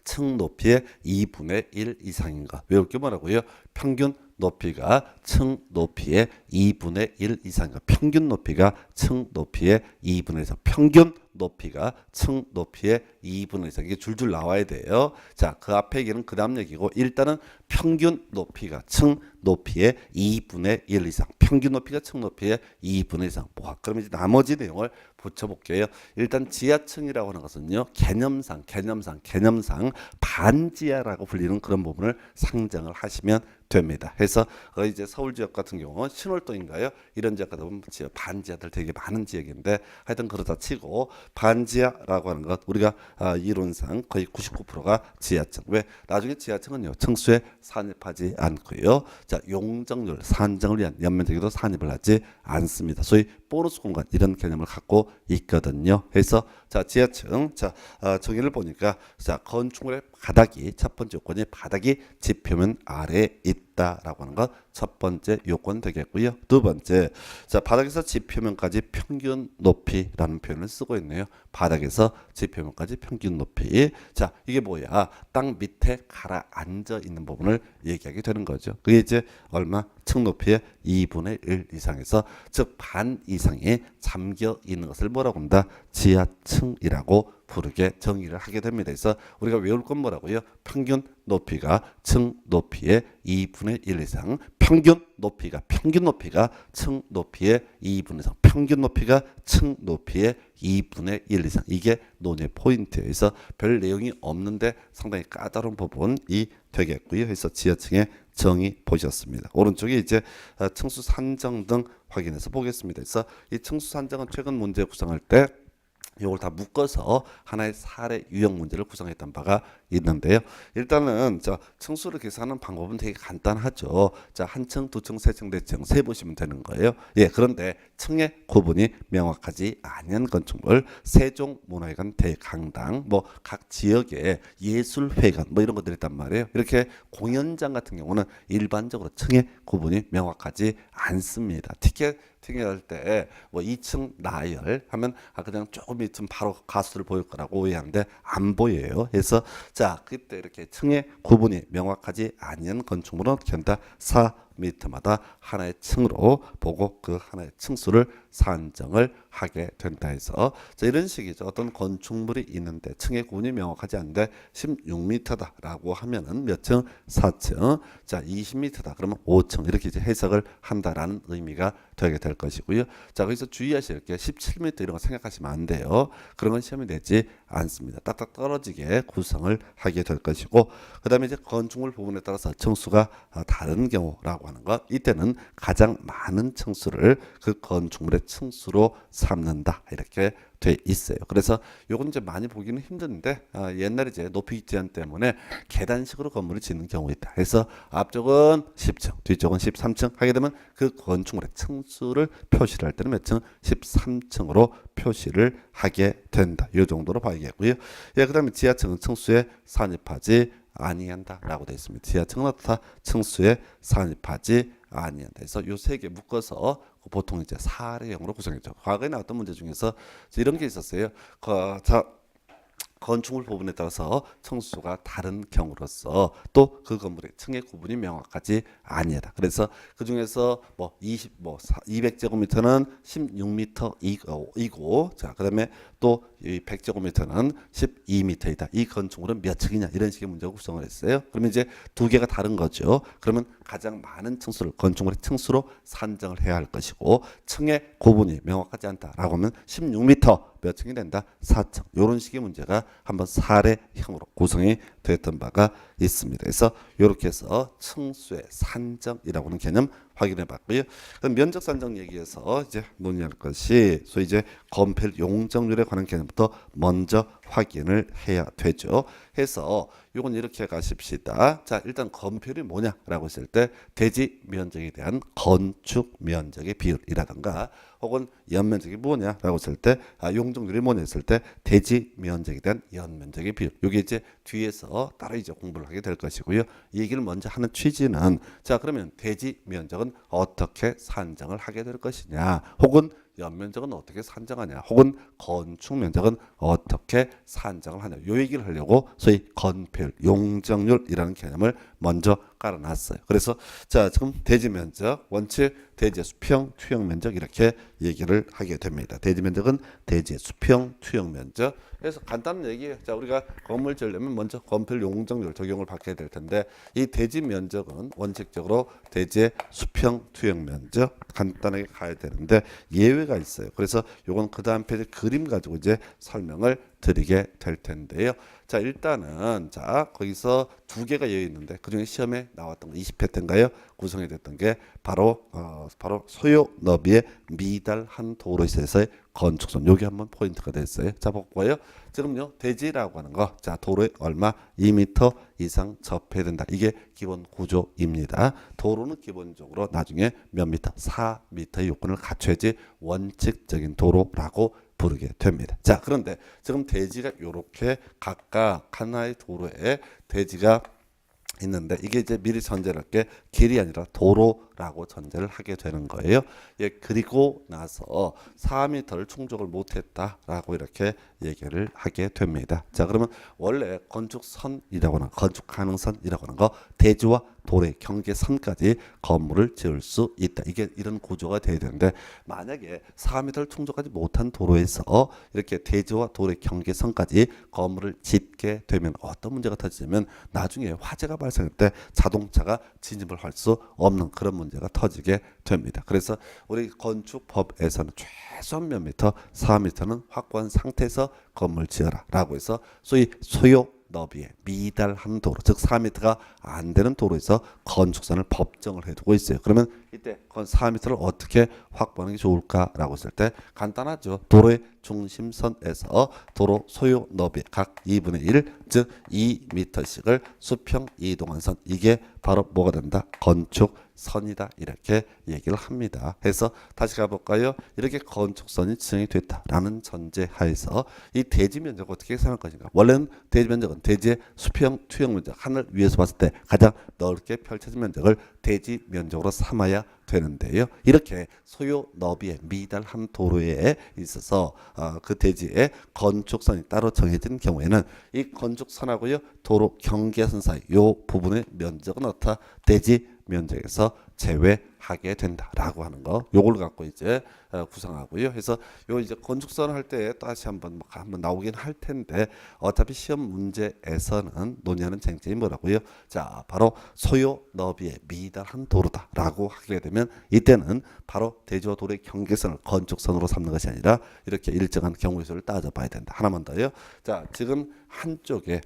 층 높이의 2분의 1 이상인 것. 외울 게 뭐라고요? 평균 높이가 층 높이의 2분의 1 이상인 것. 평균 높이가 층 높이의 2분의 1 이상. 평균 높이가 층 높이의 2분의 1 이상. 이게 줄줄 나와야 돼요. 자, 그 앞에 얘기는 그 다음 얘기고 일단은 평균 높이가 층 높이의 2분의 1 이상. 평균 높이가 층 높이의 2분의 1 이상. 그럼 이제 나머지 내용을 붙여볼게요. 일단 지하층이라고 하는 것은요. 개념상 반지하라고 불리는 그런 부분을 상정을 하시면 됩니다. 그래서 이제 서울 지역 같은 경우 신월동인가요? 이런 지역 같은 경우 반지하들 되게 많은 지역인데 하여튼 그러다 치고 반지하라고 하는 것 우리가 이론상 거의 99%가 지하층. 왜? 나중에 지하층은요. 층수에 산입하지 않고요. 자, 용적률, 산정을 위한 연면적에도 산입을 하지 않습니다. 소위 보너스 공간 이런 개념을 갖고 있거든요. 그래서 자, 지하층 정의를 보니까 건축물의 바닥이 첫 번째 요건이 바닥이 지표면 아래에 있다. 있다라고 하는 것 첫 번째 요건 되겠고요. 두 번째, 자 바닥에서 지표면까지 평균 높이라는 표현을 쓰고 있네요. 바닥에서 지표면까지 평균 높이. 자 이게 뭐야? 땅 밑에 가라앉아 있는 부분을 얘기하게 되는 거죠. 그게 이제 얼마? 층 높이의 2분의 1 이상에서 즉 반 이상이 잠겨 있는 것을 뭐라고 합니다? 지하층이라고 부르게 정의를 하게 됩니다. 그래서 우리가 외울 건 뭐라고요? 평균 높이가 층 높이의 2분의 1 이상, 평균 높이가 층 높이의 2분의 1 이상, 평균 높이가 층 높이의 2분의 1 이상. 이게 논의 포인트예요. 그래서 별 내용이 없는데 상당히 까다로운 부분이 되겠고요. 그래서 지하층의 정의 보셨습니다. 오른쪽에 이제 층수 산정 등 확인해서 보겠습니다. 그래서 이 층수 산정은 최근 문제 구성할 때 이걸 다 묶어서 하나의 사례 유형 문제를 구성했던 바가 있는데요. 일단은 저 층수를 계산하는 방법은 되게 간단하죠. 자, 한 층, 두 층, 세 층, 네 층 세 보시면 되는 거예요. 예, 그런데 층의 구분이 명확하지 않은 건축물, 세종문화회관 대강당, 뭐 각 지역의 예술회관, 뭐 이런 것들이 있단 말이에요. 이렇게 공연장 같은 경우는 일반적으로 층의 구분이 명확하지 않습니다. 팅할 때 뭐 2층 나열 하면 그냥 조금 있으면 바로 가수를 보일 거라고 오해하는데 안 보여요. 그래서 자 그때 이렇게 층의 구분이 명확하지 않은 건축물은 어떻게 한다? 4m마다 하나의 층으로 보고 그 하나의 층수를 산정을 하게 된다 해서 자, 이런 식이죠. 어떤 건축물이 있는데 층의 구분이 명확하지 않은데 16m다라고 하면은 몇 층? 4층. 자 20m다 그러면 5층 이렇게 이제 해석을 한다라는 의미가 되게 될 것이고요. 자 거기서 주의하실 게 17m 이런 거 생각하시면 안 돼요. 그런 건 시험에 내지 않습니다. 딱딱 떨어지게 구성을 하게 될 것이고 그 다음에 이제 건축물 부분에 따라서 층수가 다른 경우라고 하는 것 이때는 가장 많은 층수를 그 건축물의 층수로 삼는다 이렇게 돼 있어요. 그래서 요건 이제 많이 보기는 힘든데 옛날에 이제 높이 제한 때문에 계단식으로 건물을 짓는 경우 있다. 그래서 앞쪽은 10층, 뒤쪽은 13층 하게 되면 그 건축물의 층수를 표시를 할 때는 몇 층? 13층으로 표시를 하게 된다. 이 정도로 봐야겠고요. 예, 그다음에 지하층은 층수에 산입하지 아니한다라고 되어 있습니다. 지하층은 어떻다? 층수에 산입하지 아니한다. 그래서 요 세 개 묶어서 보통 이제 사례형으로 구성했죠. 과거에 나왔던 문제 중에서 이런 게 있었어요. 자, 건축물 부분에 따라서 층수가 다른 경우로서 또 그 건물의 층의 구분이 명확하지 아니하다. 그래서 그 중에서 뭐 200제곱미터는 16m 이고 자 그다음에 또 100제곱미터는 12m이다. 이 건축물은 몇 층이냐 이런 식의 문제가 구성을 했어요. 그러면 이제 두 개가 다른 거죠. 그러면 가장 많은 층수를 건축물의 층수로 산정을 해야 할 것이고 층의 구분이 명확하지 않다라고 하면 16m 몇 층이 된다? 4층. 이런 식의 문제가 한번 사례형으로 구성이 됐던 바가 있습니다. 그래서 이렇게 해서 층수의 산정이라고 하는 개념 확인해 봤고요. 그럼 면적 산정 얘기해서 이제 논의할 것이 소위 이제 건폐율 용적률에 관한 개념부터 먼저 확인을 해야 되죠. 해서 요건 이렇게 가십시다. 자, 일단 건폐율이 뭐냐라고 했을 때 대지 면적에 대한 건축 면적의 비율이라든가 혹은 연면적이 뭐냐라고 했을 때 용적률이 뭐냐 했을 때 대지 면적에 대한 연면적의 비율. 요게 이제 뒤에서 따로 이제 공부를 하게 될 것이고요. 이 얘기를 먼저 하는 취지는 자, 그러면 대지 면적은 어떻게 산정을 하게 될 것이냐 혹은 연면적은 어떻게 산정하냐 혹은 건축 면적은 어떻게 산정을 하냐 요 얘기를 하려고 소위 건폐율 용적률이라는 개념을 먼저 깔아놨어요. 그래서 자 지금 대지 면적 원칙 대지의 수평 투영 면적 이렇게 얘기를 하게 됩니다. 대지 면적은 대지의 수평 투영 면적. 그래서 간단한 얘기예요. 자 우리가 건물 지으려면 먼저 건폐율 용적률 적용을 받게 될 텐데 이 대지 면적은 원칙적으로 대지의 수평 투영 면적 간단하게 가야 되는데 예외가 있어요. 그래서 요건 그 다음 페이지 그림 가지고 이제 설명을 드리게 될 텐데요. 자 일단은 자 거기서 두 개가 여기 있는데 그중에 시험에 나왔던 거 20회 때인가요? 구성이 됐던 게 바로 소요 너비에 미달한 도로에서의 건축선 여기 한번 포인트가 됐어요. 자 볼까요? 지금요 대지라고 하는 거 자 도로에 얼마 2m 이상 접해야 된다. 이게 기본 구조입니다. 도로는 기본적으로 나중에 몇 미터 4m의 요건을 갖춰야지 원칙적인 도로라고 부르게 됩니다. 자 그런데 지금 대지가 이렇게 각각 하나의 도로에 대지가 있는데 이게 이제 미리 전제를 할게 길이 아니라 도로라고 전제를 하게 되는 거예요. 예, 그리고 나서 4m를 충족을 못했다라고 이렇게 얘기를 하게 됩니다. 자, 그러면 원래 건축선이라고 하는 건축 가능선이라고 하는 거 대지와 도로의 경계선까지 건물을 지을 수 있다. 이게 이런 구조가 돼야 되는데 만약에 4m를 충족하지 못한 도로에서 이렇게 대지와 도로의 경계선까지 건물을 짓게 되면 어떤 문제가 터지냐면 나중에 화재가 발생할 때 자동차가 진입을 할 수 없는 그런 문제가 터지게 됩니다. 그래서 우리 건축법에서는 최소한 몇 미터, 4m는 확보한 상태에서 건물 지어라라고 해서 소위 소요 너비에 미달한 도로, 즉 4m가 안 되는 도로에서 건축선을 법정을 해두고 있어요. 그러면 이때 4m를 어떻게 확보하는 게 좋을까라고 했을 때 간단하죠. 도로의 중심선에서 도로 소요 너비 각 2분의 1, 즉 2m씩을 수평 이동한 선, 이게 바로 뭐가 된다? 건축선이다, 이렇게 얘기를 합니다. 해서 다시 가볼까요? 이렇게 건축선이 지정이 됐다라는 전제하에서 이 대지 면적 어떻게 계산할 것인가? 원래는 대지 면적은 대지의 수평 투영 면적, 하늘 위에서 봤을 때 가장 넓게 펼쳐진 면적을 대지 면적으로 삼아야 되는데요. 이렇게 소요 너비에 미달한 도로에 있어서 그 대지에 건축선이 따로 정해진 경우에는 이 건축선하고요 도로 경계선 사이 요 부분의 면적은 어떻다? 대지 면적에서 제외하게 된다라고 하는 거, 요걸 갖고 이제 구성하고요. 그래서 요 이제 건축선 할 때 다시 한번 나오긴 할 텐데 어차피 시험 문제에서는 논의하는 쟁점이 뭐라고요? 자, 바로 소요 너비에 미달한 도로다라고 하게 되면 이때는 바로 대지와 도로의 경계선을 건축선으로 삼는 것이 아니라 이렇게 일정한 경우의 수를 따져봐야 된다. 하나만 더요. 자, 지금 한쪽에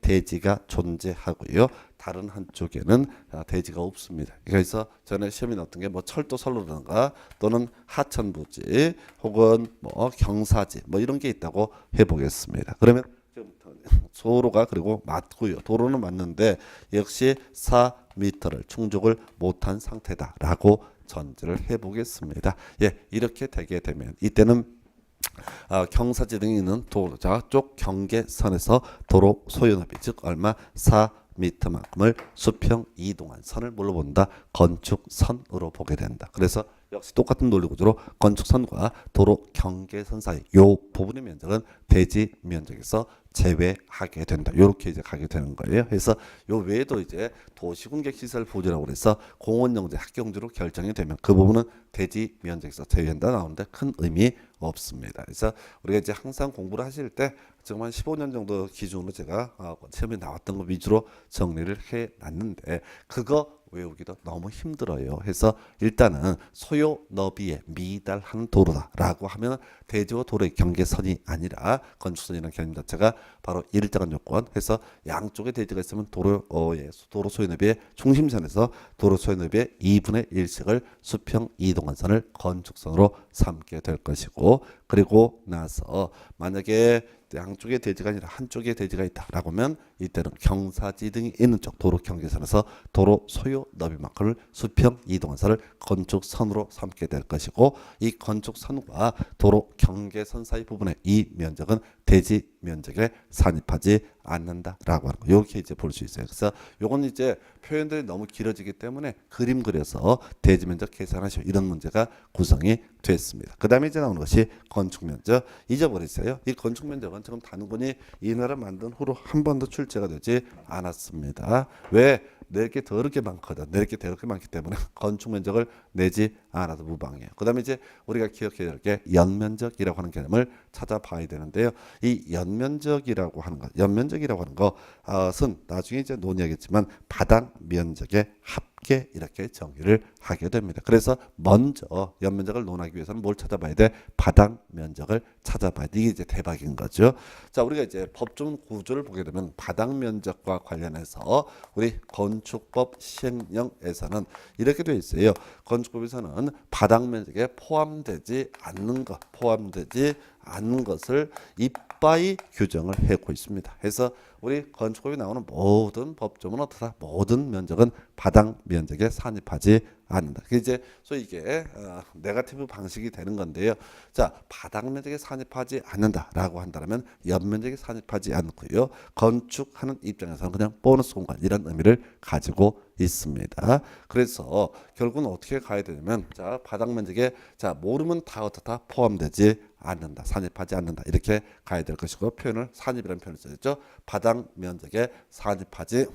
대지가 존재하고요. 다른 한쪽에는 대지가 없습니다. 그래서 전에 시험이 나왔던 게 뭐 철도 선로라든가 또는 하천 부지 혹은 뭐 경사지 뭐 이런 게 있다고 해보겠습니다. 그러면 도로가 그리고 맞고요. 도로는 맞는데 역시 4m를 충족을 못한 상태다라고 전제를 해보겠습니다. 예, 이렇게 되게 되면 이때는 경사지 등이 있는 도로자 쪽 경계선에서 도로 소요너비, 즉 얼마 4m만큼을 수평 이동한 선을 뭘로 본다? 건축선으로 보게 된다. 그래서 역시 똑같은 논리 구조로 건축선과 도로 경계선 사이 요 부분의 면적은 대지 면적에서 제외하게 된다. 이렇게 이제 가게 되는 거예요. 그래서 요 외에도 이제 도시공객시설 부지라고 그래서 공원용지, 학경지로 결정이 되면 그 부분은 대지 면적에서 제외한다 나오는데 큰 의미 없습니다. 그래서 우리가 이제 항상 공부를 하실 때 지금 한 15년 정도 기준으로 제가 시험에 나왔던 거 위주로 정리를 해놨는데 그거 외우기도 너무 힘들어요. 해서 일단은 소요 너비에 미달한 도로다라고 하면 대지와 도로의 경계선이 아니라 건축선이라는 개념 자체가 바로 일정한 요건 해서 양쪽에 대지가 있으면 도로 소요 너비의 중심선에서 도로 소요 너비의 2분의 1씩을 수평 이동한 선을 건축선으로 삼게 될 것이고, 그리고 나서 만약에 양쪽에 대지가 아니라 한쪽에 대지가 있다라고 하면 이때는 경사지 등이 있는 쪽 도로 경계선에서 도로 소요 너비만큼을 수평 이동한 선을 건축선으로 삼게 될 것이고, 이 건축선과 도로 경계선 사이 부분의 이 면적은 대지 면적에 산입하지 않는다라고 하는 거. 이렇게 이제 볼 수 있어요. 그래서 요건 이제 표현들이 너무 길어지기 때문에 그림 그려서 대지 면적 계산하시오, 이런 문제가 구성이 됐습니다. 그 다음에 이제 나오는 것이 건축 면적. 잊어버리세요. 이 건축 면적은 지금 단군이 이 나라 만든 후로 한 번도 출제가 되지 않았습니다. 왜? 낼 게 더럽게 많거든. 낼 게 더럽게 많기 때문에 건축 면적을 내지 않아도 무방해요. 그 다음에 이제 우리가 기억해야 될 게 연면적이라고 하는 개념을 찾아봐야 되는데요. 이 연면적이라고 하는 것, 연면적이라고 하는 것은 나중에 이제 논의하겠지만 바닥 면적의 합계 이렇게 정의를 하게 됩니다. 그래서 먼저 연면적을 논하기 위해서는 뭘 찾아봐야 돼? 바닥 면적을 찾아봐야 돼. 이게 이제 대박인 거죠. 자, 우리가 이제 법정 구조를 보게 되면 바닥 면적과 관련해서 우리 건축법 시행령에서는 이렇게 되어 있어요. 건축법에서는 바닥 면적에 포함되지 않는 것을 굿바이 규정을 하고 있습니다. 그래서 우리 건축법에 나오는 모든 법조문은 어떻다? 모든 면적은 바닥 면적에 산입하지 않는다. 그게 이제 소위 이게 네거티브 방식이 되는 건데요. 자, 바닥 면적에 산입하지 않는다라고 한다면 옆 면적에 산입하지 않고요. 건축하는 입장에서는 그냥 보너스 공간 이런 의미를 가지고 있습니다. 그래서 결국은 어떻게 가야 되냐면 자, 바닥 면적에 자, 모르면 다 어떻다? 포함되지 않는다. 산입하지 않는다. 이렇게 가야 될 것이고 표현을 산입이라는 표현을 써야죠. 바닥 면적에 산입하지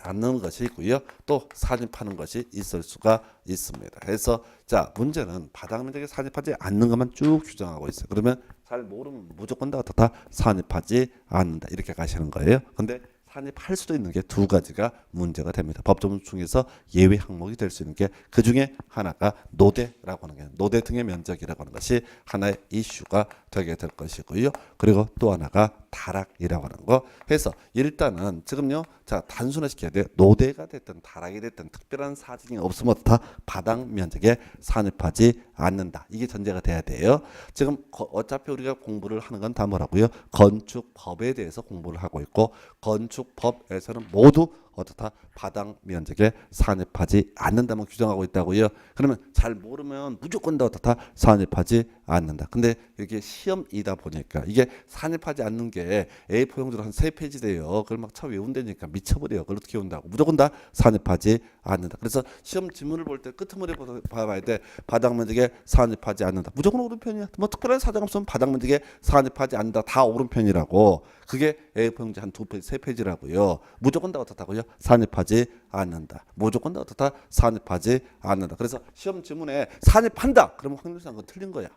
않는 것이 있고요. 또 산입하는 것이 있을 수가 있습니다. 그래서 자, 문제는 바닥 면적에 산입하지 않는 것만 쭉 규정하고 있어요. 그러면 잘 모르면 무조건 다 어떻다? 산입하지 않는다. 이렇게 가시는 거예요. 근데 산입할 수도 있는 게 두 가지가 문제가 됩니다. 법조문 중에서 예외 항목이 될 수 있는 게 그 중에 하나가 노대라고 하는 게 노대 등의 면적이라고 하는 것이 하나의 이슈가 되게 될 것이고요. 그리고 또 하나가 다락이라고 하는 거. 해서 일단은 지금요, 자 단순화시켜야 돼요. 노대가 됐든 다락이 됐든 특별한 사정이 없으면 다 바닥 면적에 산입하지 않는다. 이게 전제가 돼야 돼요. 지금 어차피 우리가 공부를 하는 건 다 뭐라고요? 건축법에 대해서 공부를 하고 있고 건축법에서는 모두 어떻다? 바닥 면적에 산입하지 않는다만 규정하고 있다고요. 그러면 잘 모르면 무조건 다 어떻다? 산입하지 않는다. 근데 이게 시험이다 보니까 이게 산입하지 않는 게 A4 용지로 한 3페이지 돼요. 그걸 막 차 외운다니까 미쳐버려요. 그걸 어떻게 외운다고. 무조건 다 산입하지 않는다. 그래서 시험 지문을 볼 때 끄트머리 봐봐야 돼. 바닥 면적에 산입하지 않는다. 무조건 오른편이야. 뭐 특별한 사정 없으면 바닥 면적에 산입하지 않는다. 다 오른편이라고. 그게 A4 용지 한 2페이지, 3페이지라고요. 무조건 다 어떻다고요? 산입하지 않는다. 무조건 다 어떻다? 산입하지 않는다. 그래서 시험 지문에 산입한다. 그러면 확률상 그건 틀린 거야.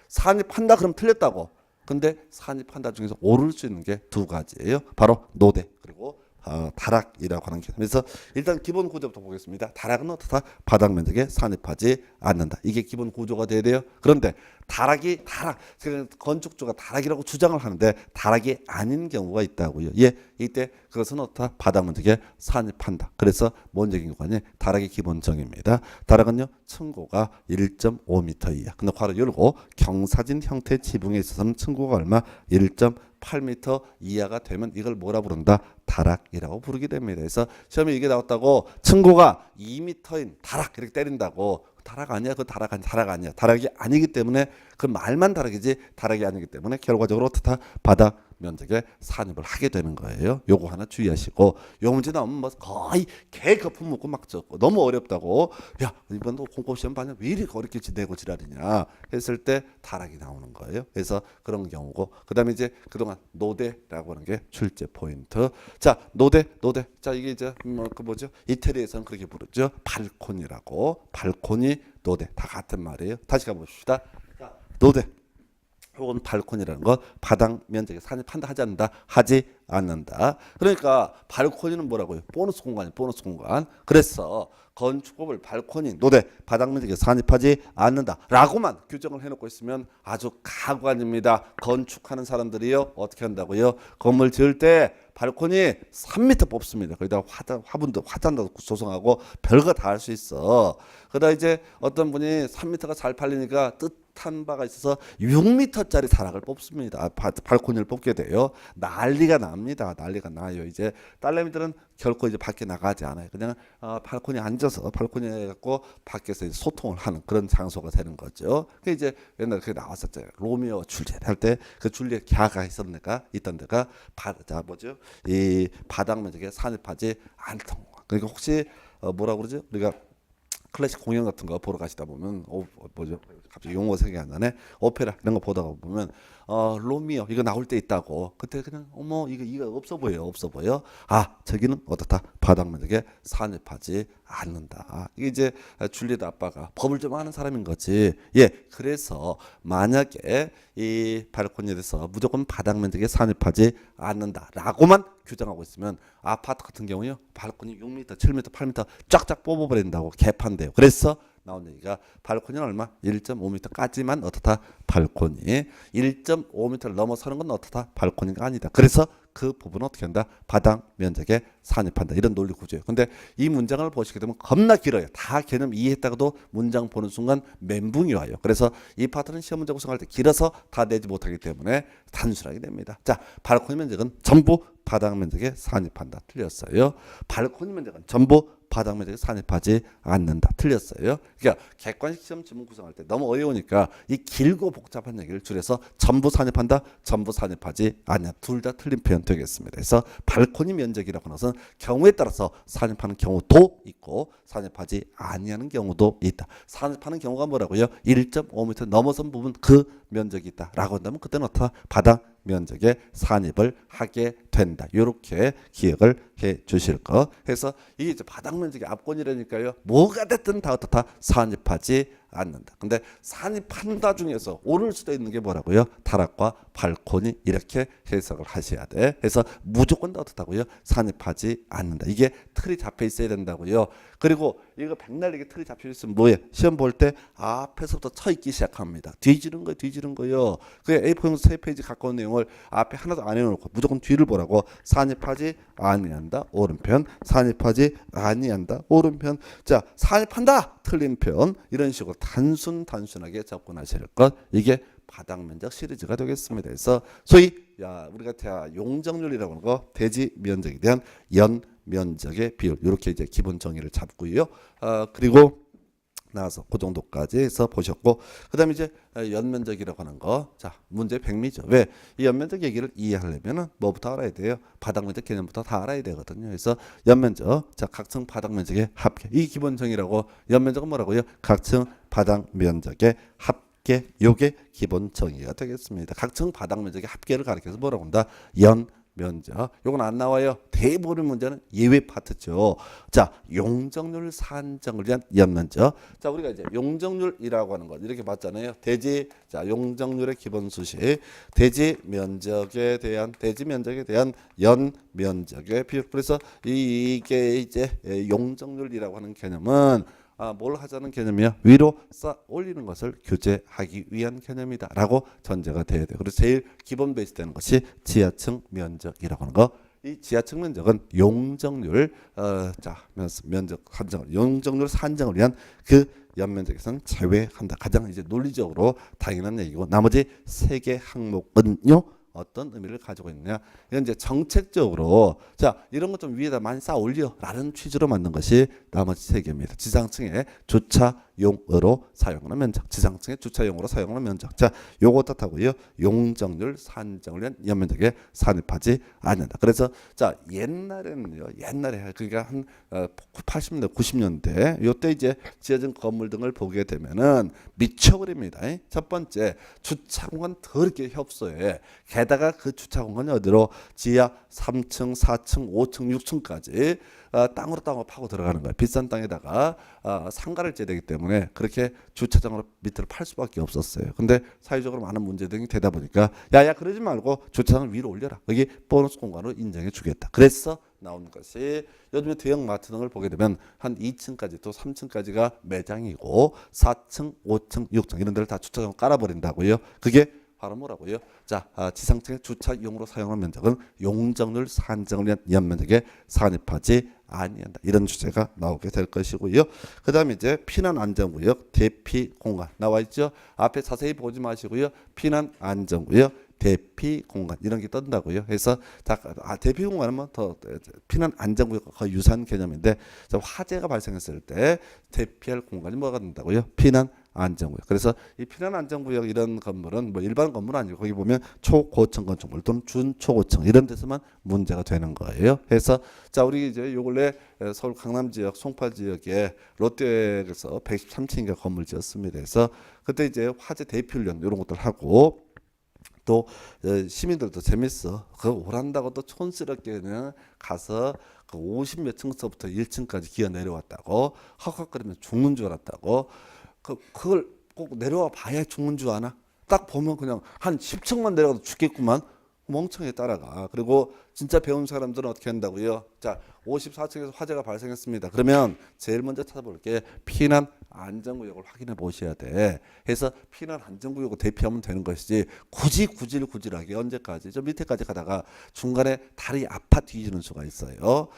산입한다 그럼 틀렸다고. 근데 산입한다 중에서 오를 수 있는 게 두 가지예요. 바로 노대 그리고 다락이라고 하는 게. 그래서 일단 기본 구조부터 보겠습니다. 다락은 어떻다? 바닥 면적에 산입하지 않는다. 이게 기본 구조가 돼야 돼요. 그런데 다락이 건축주가 다락이라고 주장을 하는데 다락이 아닌 경우가 있다고요. 예, 이때 그것은 어떻다? 바닥 면적에 산입한다. 그래서 뭔적인 구간이 다락의 기본정의입니다. 다락은요, 층고가 1.5m 이하. 근데 괄호 열고 경사진 형태 지붕에 있어서는 층고가 얼마? 1.8m 이하가 되면 이걸 뭐라 부른다? 다락이라고 부르게 됩니다. 그래서 시험에 이게 나왔다고 층고가 2m인 다락 이렇게 때린다고. 다락 아니야. 그 다락 아니야. 다락이 아니기 때문에 그 말만 다락이지 다락이 아니기 때문에 결과적으로 어떻다? 바닥 면적에 산입을 하게 되는 거예요. 요거 하나 주의하시고 요 문제 나오면 뭐 거의 개 거품 묻고 막 적고 너무 어렵다고 야 이번도 공법시험 반영 왜 이렇게 어렵게 내고 지랄이냐 했을 때 다락이 나오는 거예요. 그래서 그런 경우고 그 다음에 이제 그동안 노대라고 하는 게 출제 포인트. 자 노대 자 이게 이제 그 뭐죠 이태리에서는 그렇게 부르죠. 발코니라고. 발코니 노대 다 같은 말이에요. 다시 가봅시다. 자, 노대 혹은 발코니라는 건 바닥 면적에 산입한다 하지 않는다 하지 않는다. 그러니까 발코니는 뭐라고요? 보너스 공간이 보너스 공간. 그래서 건축법을 발코니 노대 바닥 면적에 산입하지 않는다라고만 규정을 해놓고 있으면 아주 가관입니다. 건축하는 사람들이요 어떻게 한다고요? 건물 지을 때 발코니 3m 뽑습니다. 거기다 화단도 조성하고 별거 다 할 수 있어. 그러다 이제 어떤 분이 3m가 잘 팔리니까 뜻한 바가 있어서 6m짜리 다락을 뽑습니다. 발코니를 뽑게 돼요. 난리가 납니다. 난리가 나요. 이제 딸내미들은 결코 이제 밖에 나가지 않아요. 그냥 발코니 앉아서 발코니에 갖고 밖에서 이제 소통을 하는 그런 장소가 되는 거죠. 그 이제 옛날에 그게 나왔었잖아요. 로미오 줄리엣 할 때 그 줄리엣 갸가 있던 데가 이 바닥 면적에 산입하지 않던 거. 그러니까 혹시 뭐라고 그러죠? 우리가 클래식 공연 같은 거 보러 가시다 보면 갑자기 용어 생각이 안 나네. 오페라 이런 거 보다가 보면 로미오 이거 나올 때 있다고. 그때 그냥 어머 이거 없어 보여. 아 저기는 어떻다? 바닥 면적에 산입하지 않는다. 이게 이제 줄리엣 아빠가 법을 좀 아는 사람인 거지. 예, 그래서 만약에 이 발코니에 대해서 무조건 바닥 면적에 산입하지 않는다라고만 규정하고 있으면 아파트 같은 경우요 발코니 6m, 7m, 8m 쫙쫙 뽑아버린다고 개판돼요. 그래서 나온 얘기가 발코니는 얼마? 1.5m까지만 어떻다? 발코니. 1.5m를 넘어서는 건 어떻다? 발코니가 아니다. 그래서 그 부분은 어떻게 한다? 바닥 면적에 산입한다. 이런 논리 구조예요. 근데 이 문장을 보시게 되면 겁나 길어요. 다 개념 이해했다가도 문장 보는 순간 멘붕이 와요. 그래서 이 파트는 시험 문제 구성할 때 길어서 다 내지 못하기 때문에 단순하게 됩니다. 자, 발코니 면적은 전부 바닥 면적에 산입한다. 틀렸어요. 발코니 면적은 전부 바닥 면적에 산입하지 않는다. 틀렸어요. 그러니까 객관식 시험 지문 구성할 때 너무 어려우니까 이 길고 복잡한 얘기를 줄여서 전부 산입한다, 전부 산입하지 않냐. 둘 다 틀린 표현 되겠습니다. 그래서 발코니 면적이라고 하는 것은 경우에 따라서 산입하는 경우도 있고 산입하지 아니하는 경우도 있다. 산입하는 경우가 뭐라고요? 1.5m 넘어선 부분 그 면적이 있다라고 한다면 그때는 어떻다? 바닥 면적에 산입을 하게 된다. 이렇게 기억을 해 주실 거. 해서 이게 이제 바닥 면적이 압권이라니까요. 뭐가 됐든 다 어떻다? 산입하지 않는다. 근데 산입한다 중에서 오를 수도 있는 게 뭐라고요? 타락과 발코니 이렇게 해석을 하셔야 돼. 그래서 무조건 다 어떻다고요? 산입하지 않는다. 이게 틀이 잡혀 있어야 된다고요. 그리고 이거 백날 이게 틀이 잡혀 있으면 뭐예요? 시험 볼 때 앞에서부터 쳐 있기 시작합니다. 뒤지는 거예요. 그 A4 용지 3페이지 가까운 내용을 앞에 하나도 안 해놓고 무조건 뒤를 보라고. 산입하지 아니한다. 오른편. 산입하지 아니한다. 오른편. 자, 산입한다. 틀린 편. 이런 식으로 단순하게 접근하실 것. 이게 바닥 면적 시리즈가 되겠습니다. 그래서 소위 우리가 용적률이라고 하는 거 대지 면적에 대한 연 면적의 비율 이렇게 이제 기본 정의를 잡고요. 그리고 나와서 그 정도까지 해서 보셨고 그다음에 이제 연면적이라고 하는 거. 자, 문제 백미죠. 왜? 이 연면적 얘기를 이해하려면은 뭐부터 알아야 돼요? 바닥 면적 개념부터 다 알아야 되거든요. 그래서 연면적. 자, 각층 바닥 면적의 합계. 이 기본 정의라고. 연면적은 뭐라고요? 각층 바닥 면적의 합계. 요게 기본 정의가 되겠습니다. 각층 바닥 면적의 합계를 가리켜서 뭐라고 한다? 면적. 요건 안 나와요. 대부분의 문제는 예외 파트죠. 자, 용적률 산정을 위한 연면적. 자, 우리가 이제 용적률이라고 하는 것 이렇게 봤잖아요. 대지, 자, 용적률의 기본 수식. 대지 면적에 대한 연면적의 비율. 그래서 이게 이제 용적률이라고 하는 개념은 뭘 하자는 개념이야? 위로 쌓아 올리는 것을 규제하기 위한 개념이다라고 전제가 돼야 돼요. 그래서 제일 기본 베이스 되는 것이 지하층 면적이라고 하는 거. 이 지하층 면적은 용적률 용적률 산정을 위한 그 연면적에서는 제외한다. 가장 이제 논리적으로 당연한 얘기고 나머지 세 개 항목은요. 어떤 의미를 가지고 있느냐. 이건 이제 정책적으로 자 이런 것 좀 위에다 많이 쌓아 올려라는 취지로 만든 것이 나머지 세 개입니다. 지상층의 주차용으로 사용하는 면적, 지상층의 주차용으로 사용하는 면적. 자, 요거 뜻하고요. 용적률 산정을 위한 연면적에 산입하지 않는다. 그래서 자 옛날에 그러니까 한 80년대, 90년대 요때 이제 지어진 건물 등을 보게 되면은 미쳐버립니다. 첫 번째 주차 공간 더럽게 협소해. 게다가 그 주차 공간이 어디로 지하 3층, 4층, 5층, 6층까지 땅으로 파고 들어가는 거야. 비싼 땅에다가 상가를 째야 되기 때문에 그렇게 주차장으로 밑으로 팔 수밖에 없었어요. 근데 사회적으로 많은 문제 등이 되다 보니까 야야 그러지 말고 주차장을 위로 올려라. 여기 보너스 공간으로 인정해 주겠다. 그래서 나오는 것이 요즘에 대형 마트 등을 보게 되면 한 2층까지 또 3층까지가 매장이고 4층, 5층, 6층 이런 데를 다 주차장 깔아버린다고요. 그게 바로 뭐라고요? 자, 지상층의 주차용으로 사용하는 면적은 용적률 산정을 위한 연면적에 산입하지 아니한다. 이런 주제가 나오게 될 것이고요. 그 다음에 이제 피난 안전구역 대피 공간 나와 있죠. 앞에 자세히 보지 마시고요. 피난 안전구역 대피 공간 이런 게 뜬다고요. 그래서 대피 공간은 더 피난 안전구역과 거의 유사한 개념인데 화재가 발생했을 때 대피할 공간이 뭐가 된다고요? 피난 안전구역. 그래서 이 피난 안전구역 이런 건물은 뭐 일반 건물 아니고 거기 보면 초고층 건축물 또는 준초고층 이런 데서만 문제가 되는 거예요. 그래서 자 우리 이제 요 근래 서울 강남 지역, 송파 지역에 롯데에서 113층인가 건물 지었습니다. 그래서 그때 이제 화재 대피 훈련 이런 것들 하고 또 시민들도 재밌어. 그거 오란다고 또 촌스럽게 그냥 가서 그 50몇 층서부터 1층까지 기어 내려왔다고 헉헉거리면 죽는 줄 알았다고. 그걸 꼭 내려와 봐야 죽는 줄 아나? 딱 보면 그냥 한 10층만 내려가도 죽겠구만. 멍청하게 따라가. 그리고 진짜 배운 사람들은 어떻게 한다고요? 자, 54층에서 화재가 발생했습니다. 그러면 제일 먼저 찾아볼 게 피난 안전구역을 확인해 보셔야 돼. 해서 피난 안전구역을 대피하면 되는 것이지 굳이 구질구질하게 언제까지 저 밑에까지 가다가 중간에 다리 아파 뒤지는 수가 있어요.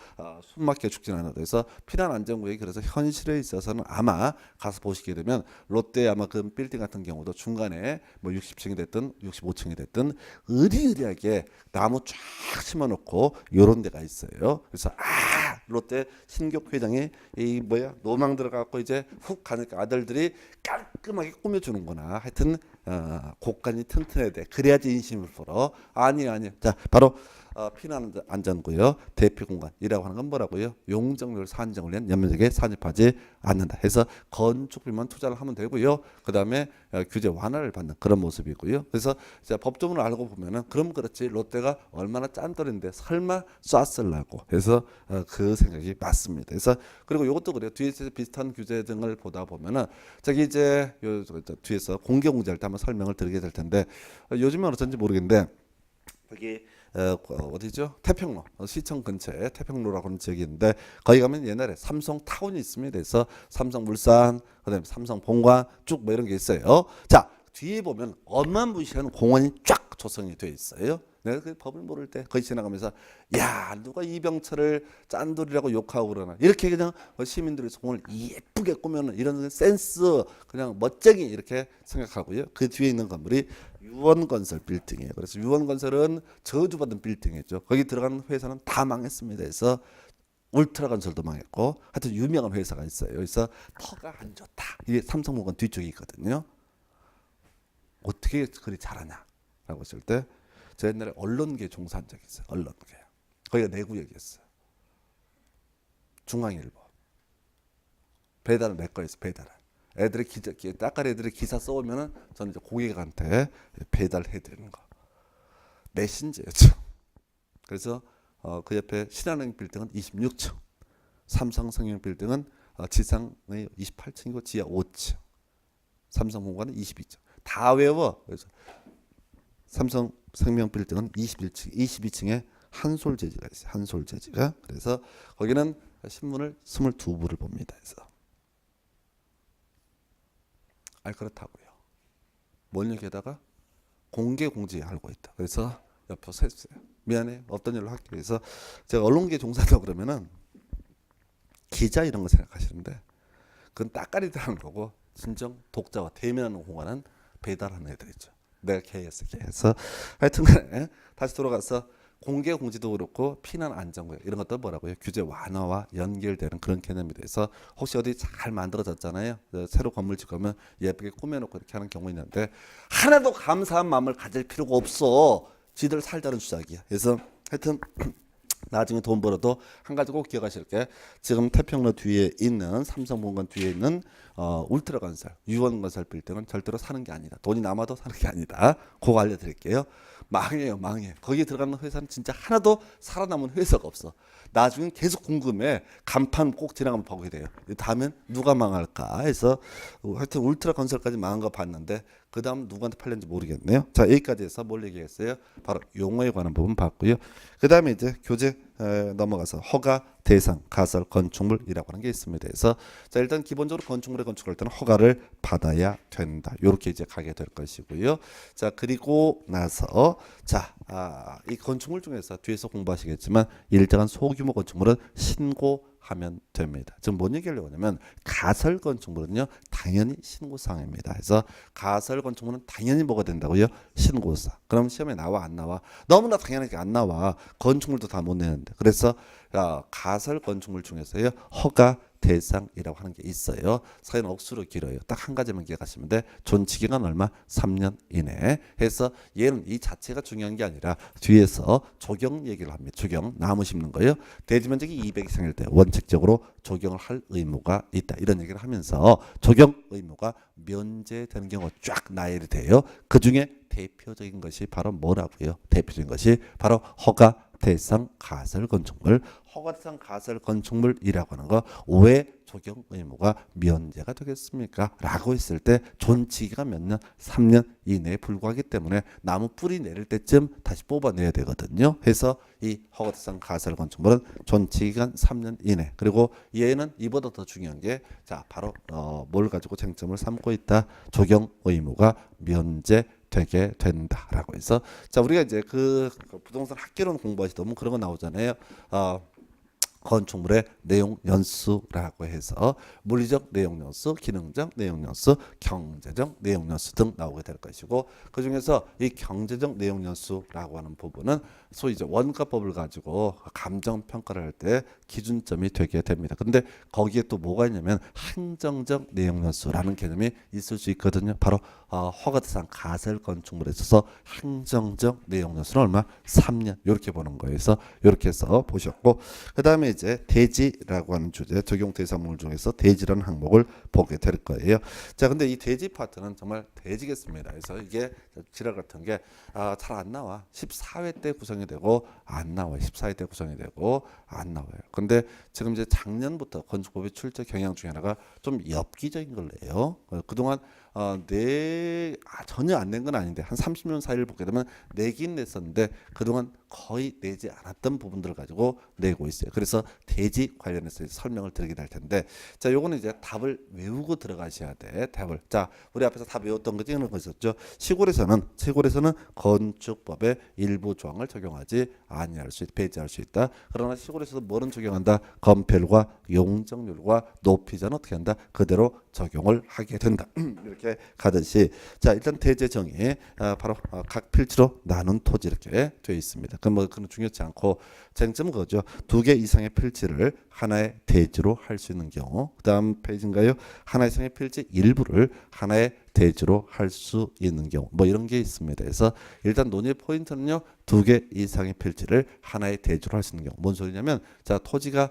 숨 막혀 죽진 않아도. 해서 피난 안전구역이 그래서 현실에 있어서는 아마 가서 보시게 되면 롯데 아마 그 빌딩 같은 경우도 중간에 뭐 60층이 됐든 65층이 됐든 으리으리하게 나무 쫙 심어놓고 요런 데가 있어요. 그래서 롯데 신격 회장이 이 뭐야 노망 들어가고 이제 훅 가니까 아들들이 깔끔하게 꾸며주는구나. 하여튼 곳간이 튼튼해야 돼. 그래야지 인심을 풀어. 아니. 자 바로 피난 안전구역 대피 공간이라고 하는 건 뭐라고요? 용적률 산정을 위한 연면적에 산입하지 않는다. 해서 건축비만 투자를 하면 되고요. 그 다음에 규제 완화를 받는 그런 모습이고요. 그래서 이제 법조문을 알고 보면은 그럼 그렇지 롯데가 얼마나 짠돌인데 설마 쐈을라고 해서 그 생각이 맞습니다. 그래서 그리고 이것도 그래요. 뒤에서 비슷한 규제 등을 보다 보면은 저기 이제 뒤에서 공개공제할 때 한번 설명을 드리게 될 텐데 요즘은 어떤지 모르겠는데 여기 어디죠? 태평로 시청 근처에 태평로라고 하는 지역이 있는데 거기 가면 옛날에 삼성 타운이 있습니다. 그래서 삼성물산 그다음에 삼성 본관 쭉 뭐 이런 게 있어요. 자 뒤에 보면 어마무시한 공원이 쫙 조성이 되어 있어요. 내가 그 법을 모를 때 거기 지나가면서 야 누가 이병철을 짠돌이라고 욕하고 그러나 이렇게 그냥 시민들이 공원을 예쁘게 꾸며는 이런 센스 그냥 멋쟁이 이렇게 생각하고요. 그 뒤에 있는 건물이 유원건설 빌딩이에요. 그래서 유원건설은 저주받은 빌딩이죠. 거기 들어간 회사는 다 망했습니다. 그래서 울트라건설도 망했고 하여튼 유명한 회사가 있어요. 그래서 터가 안 좋다. 이게 삼성물관 뒤쪽에 있거든요. 어떻게 그리 잘하냐라고 했을 때 제가 옛날에 언론계 종사한 적이 있어요. 언론계. 거기가 내구역이었어요. 중앙일보. 배달을 내 거였어요. 배달을. 애들이 따까리 애들이 기사 써오면은 저는 이제 고객한테 배달해 드리는 거. 메신저였죠. 그래서 그 옆에 신한은행 빌딩은 26층, 삼성생명 빌딩은 지상의 28층이고 지하 5층, 삼성본관은 22층. 다 외워. 그래서 삼성생명 빌딩은 21층, 22층에 한솔재지가 있어요. 한솔재지가. 그래서 거기는 신문을 22부를 봅니다. 그래서 그렇다고요. 뭔 얘기에다가 공개 공지하고 있다. 그래서 옆에 서 있어요. 미안해. 어떤 일로 할게. 그래서 제가 언론계 종사하다 그러면은 기자 이런 거 생각하시는데 그건 따까리들 하는 거고 진정 독자와 대면하는 공간은 배달하는 애들이죠. 내가 개했어. 하여튼 간에 다시 돌아가서 공개 공지도 그렇고 피난 안전구역 이런 것도 뭐라고요? 규제 완화와 연결되는 그런 개념이 돼서 혹시 어디 잘 만들어졌잖아요. 새로 건물 짓고면 예쁘게 꾸며놓고 이렇게 하는 경우 있는데 하나도 감사한 마음을 가질 필요가 없어. 지들 살자는 주작이야. 그래서 하여튼 나중에 돈 벌어도 한 가지 꼭 기억하실 게 지금 태평로 뒤에 있는 삼성본관 뒤에 있는 울트라건설, 유원건설 빌딩은 절대로 사는 게 아니다. 돈이 남아도 사는 게 아니다. 그거 알려드릴게요. 망해요, 망해. 거기에 들어가는 회사는 진짜 하나도 살아남은 회사가 없어. 나중에 계속 궁금해. 간판 꼭 지나가면 보게 돼요. 다음엔 누가 망할까 해서 하여튼 울트라건설까지 망한 거 봤는데 그 다음 누구한테 팔렸는지 모르겠네요. 자 여기까지 해서 뭘 얘기했어요? 바로 용어에 관한 부분 봤고요. 그 다음에 이제 교재 넘어가서 허가 대상 가설 건축물이라고 하는 게 있습니다. 그래서 자 일단 기본적으로 건축물에 건축할 때는 허가를 받아야 된다. 이렇게 이제 가게 될 것이고요. 자 그리고 나서 이 건축물 중에서 뒤에서 공부하시겠지만 일정한 소규모 건축물은 신고하면 됩니다. 지금 뭔 얘기하려고 하냐면 가설 건축물은요 당연히 신고사항입니다. 그래서 가설 건축물은 당연히 뭐가 된다고요? 신고사. 그럼 시험에 나와 안 나와? 너무나 당연하게 안 나와. 건축물도 다 못 내는데. 그래서 가설 건축물 중에서요 허가 대상이라고 하는 게 있어요. 사연 억수로 길어요. 딱 한 가지만 기억하시면 돼. 존치 기간 얼마? 3년 이내. 해서 얘는 이 자체가 중요한 게 아니라 뒤에서 조경 얘기를 합니다. 조경 나무 심는 거예요. 대지 면적이 200 이상일 때 원칙적으로 조경을 할 의무가 있다. 이런 얘기를 하면서 조경 의무가 면제되는 경우가 쫙 나열이 돼요. 그 중에 대표적인 것이 바로 뭐라고요? 대표적인 것이 바로 허가 대상 가설 건축물, 허가대상 가설 건축물이라고 하는 거 왜 적용 의무가 면제가 되겠습니까? 라고 했을 때 존치기가 몇 년? 3년 이내에 불과하기 때문에 나무 뿌리 내릴 때쯤 다시 뽑아내야 되거든요. 해서 이 허가대상 가설 건축물은 존치기간 3년 이내. 그리고 얘는 이보다 더 중요한 게 자 바로 뭘 가지고 쟁점을 삼고 있다. 적용 의무가 면제되게 된다라고 해서 자 우리가 이제 그 부동산 학개론 공부하시다 보면 그런 거 나오잖아요. 건축물의 내용 연수라고 해서 물리적 내용 연수, 기능적 내용 연수, 경제적 내용 연수 등 나오게 될 것이고 그 중에서 이 경제적 내용 연수라고 하는 부분은 소위 이제 원가법을 가지고 감정 평가를 할 때 기준점이 되게 됩니다. 근데 거기에 또 뭐가 있냐면 행정적 내용 연수라는 개념이 있을 수 있거든요. 바로 허가대상 가설 건축물에 있어서 행정적 내용 연수는 얼마? 3년 이렇게 보는 거예요. 그래서 이렇게 해서 보셨고 그 다음에 이제 대지라고 하는 주제 적용 대상물 중에서 대지라는 항목을 보게 될 거예요. 자, 근데 이 대지 파트는 정말 대지겠습니다. 그래서 이게 지랄 같은 게 잘 안 나와. 14회 때 구성이 되고 안 나와요. 14회 때 구성이 되고 안 나와요. 근데 지금 이제 작년부터 건축법의 출제 경향 중에 하나가 좀 엽기적인 걸 내요. 그동안 전혀 안 낸 건 아닌데 한 30년 사이를 보게 되면 내긴 냈었는데 그동안 거의 내지 않았던 부분들을 가지고 내고 있어요. 그래서 대지 관련해서 설명을 드리긴 할 텐데 자 요거는 이제 답을 외우고 들어가셔야 돼. 답을 자 우리 앞에서 다 외웠던 거 찍는 거 있었죠. 시골에서는 건축법의 일부 조항을 적용하지 아니할 수 있다. 배제할 수 있다. 그러나 시골에서도 뭐는 적용한다. 건폐율과 용적률과 높이자는 어떻게 한다. 그대로 적용을 하게 된다. 이렇게 가듯이 자 일단 대제 정의 바로 각 필지로 나눈 토지 이렇게 되어 있습니다. 그건 뭐 그건 중요치 않고 쟁점은 그거죠. 2개 이상의 필지를 하나의 대지로 할 수 있는 경우. 그다음 페이지인가요? 하나 이상의 필지 일부를 하나의 대지로 할 수 있는 경우. 뭐 이런 게 있습니다. 그래서 일단 논의 포인트는요. 2개 이상의 필지를 하나의 대지로 할 수 있는 경우. 뭔 소리냐면 자 토지가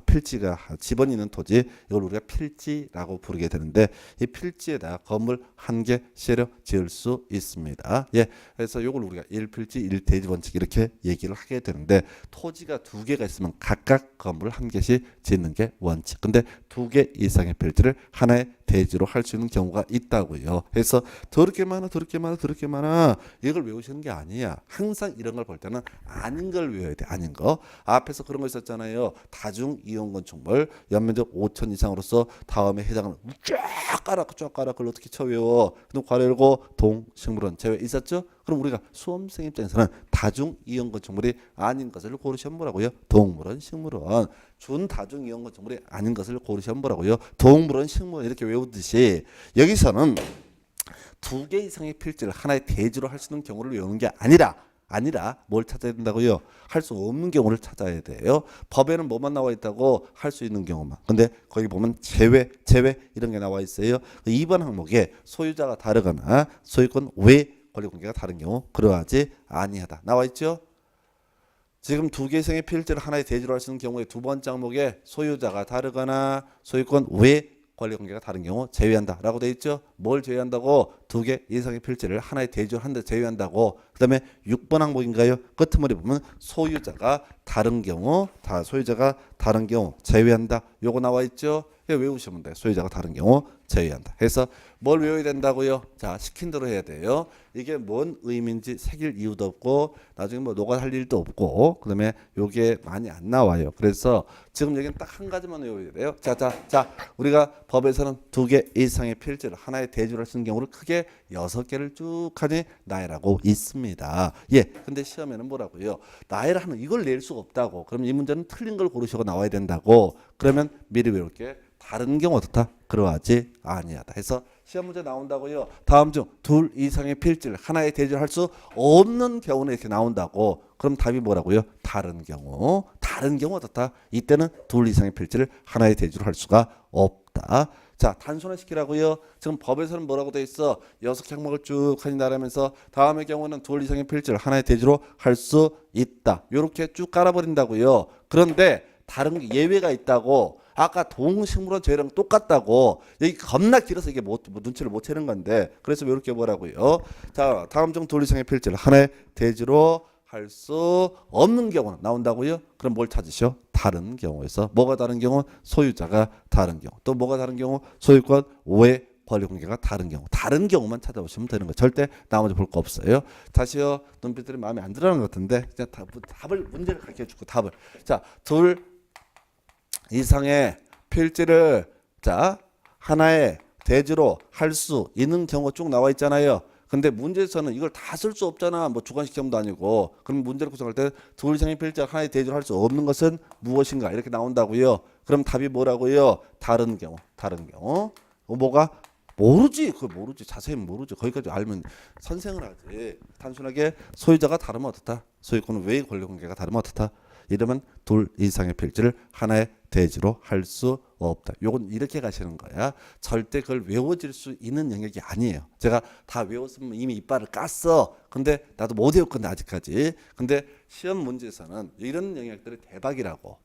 필지가 집원이 있는 토지 이걸 우리가 필지라고 부르게 되는데 이 필지에다 건물 한 개 세려 지을 수 있습니다. 예, 그래서 이걸 우리가 1필지 1대지 원칙 이렇게 얘기를 하게 되는데 토지가 2개가 있으면 각각 건물을 한 개씩 짓는 게 원칙. 근데 2개 이상의 필지를 하나의 대지로 할 수 있는 경우가 있다고요. 그래서 더럽게 많아 이걸 외우시는 게 아니야. 항상 이런 걸 볼 때는 아닌 걸 외워야 돼. 아닌 거. 앞에서 그런 거 있었잖아요. 다중 이용 건축물 연면적 5천 이상으로서 다음에 해당하는 쫙 깔아 그걸 어떻게 쳐 외워. 그럼 괄호 열고 동식물원 제외 있었죠? 그럼 우리가 수험생 입장에서는 다중 이용 건축물이 아닌 것을 고르시면 뭐라고요? 동물원, 식물원. 준 다중 이용 건축물이 아닌 것을 고르시면 뭐라고요? 동물원, 식물원 이렇게 외우듯이 여기서는 2개 이상의 필지를 하나의 대지로 할 수 있는 경우를 외우는 게 아니라 뭘 찾아야 된다고요? 할 수 없는 경우를 찾아야 돼요. 법에는 뭐만 나와 있다고 할 수 있는 경우만. 근데 거기 보면 제외 이런 게 나와 있어요. 2번 항목에 소유자가 다르거나 소유권 외 권리관계가 다른 경우 그러하지 아니하다 나와 있죠. 지금 2개 이상의 필지를 하나의 대지로 할 수 있는 경우에 두 번째 항목에 소유자가 다르거나 소유권 외 권리관계가 다른 경우 제외한다라고 돼 있죠. 뭘 제외한다고? 2개 이상의 필지를 하나의 대지로 한데 제외한다고. 그다음에 6번 항목인가요? 끄트머리 보면 소유자가 다른 경우 제외한다. 요거 나와 있죠. 외우시면 돼. 소유자가 다른 경우 제외한다. 해서 뭘 외워야 된다고요? 자, 시킨 대로 해야 돼요. 이게 뭔 의미인지 새길 이유도 없고 나중에 뭐 녹아할 일도 없고 그다음에 요게 많이 안 나와요. 그래서 지금 여기는 딱 한 가지만 외워야 돼요. 자, 우리가 법에서는 2개 이상의 필지를 하나의 대지로 쓰는 경우를 크게 6개를 쭉 하니 나열하고 있습니다. 예, 근데 시험에는 뭐라고요? 나열을 하는 이걸 낼 수가 없다고. 그럼 이 문제는 틀린 걸 고르시고 나와야 된다고. 그러면 미리 외울게. 다른 경우 어떻다? 그러하지 아니하다. 해서 시험 문제 나온다고요. 다음 중 2 이상의 필지를 하나의 대지로 할 수 없는 경우는 이렇게 나온다고. 그럼 답이 뭐라고요? 다른 경우 어떻다? 이때는 2 이상의 필지를 하나의 대지로 할 수가 없다. 자, 단순화시키라고요. 지금 법에서는 뭐라고 돼 있어? 6개 항목을 쭉 하니 나라면서 다음의 경우는 2 이상의 필지를 하나의 대지로 할 수 있다. 이렇게 쭉 깔아버린다고요. 그런데 다른 예외가 있다고. 아까 동식물원 제외랑 똑같다고. 여기 겁나 길어서 이게 뭐 눈치를 못 채는 건데 그래서 이렇게 뭐라고요? 자, 다음 중 2 이상의 필지를 하나의 대지로 할 수 없는 경우는 나온다고요? 그럼 뭘 찾으셔? 다른 경우에서. 뭐가 다른 경우? 소유자가 다른 경우. 또 뭐가 다른 경우? 소유권 외 권리관계가 다른 경우. 다른 경우만 찾아오시면 되는 거예요. 절대 나머지 볼 거 없어요. 다시요. 눈빛들이 마음에 안 들어가는 것 같은데 그냥 답을 문제를 가르쳐주고 답을. 자, 둘 이상의 필지를 자 하나의 대지로 할 수 있는 경우가 쭉 나와 있잖아요. 근데 문제에서는 이걸 다 쓸 수 없잖아. 뭐 주관식 시험도 아니고. 그럼 문제를 구성할 때 둘 이상의 필지가 하나의 대지로 할 수 없는 것은 무엇인가 이렇게 나온다고요. 그럼 답이 뭐라고요? 다른 경우. 다른 경우. 뭐가? 모르지. 그걸 모르지. 자세히 모르지. 거기까지 알면 선생을 하지. 단순하게 소유자가 다르면 어떻다? 소유권은 외의 권리관계가 다르면 어떻다? 이러면 둘 이상의 필지를 하나의 대지로 할 수 없다. 요건 이렇게 가시는 거야. 절대 그걸 외워질 수 있는 영역이 아니에요. 제가 다 외웠으면 이미 이빨을 깠어. 근데 나도 못 외웠건데 아직까지. 근데 시험 문제에서는 이런 영역들이 대박이라고.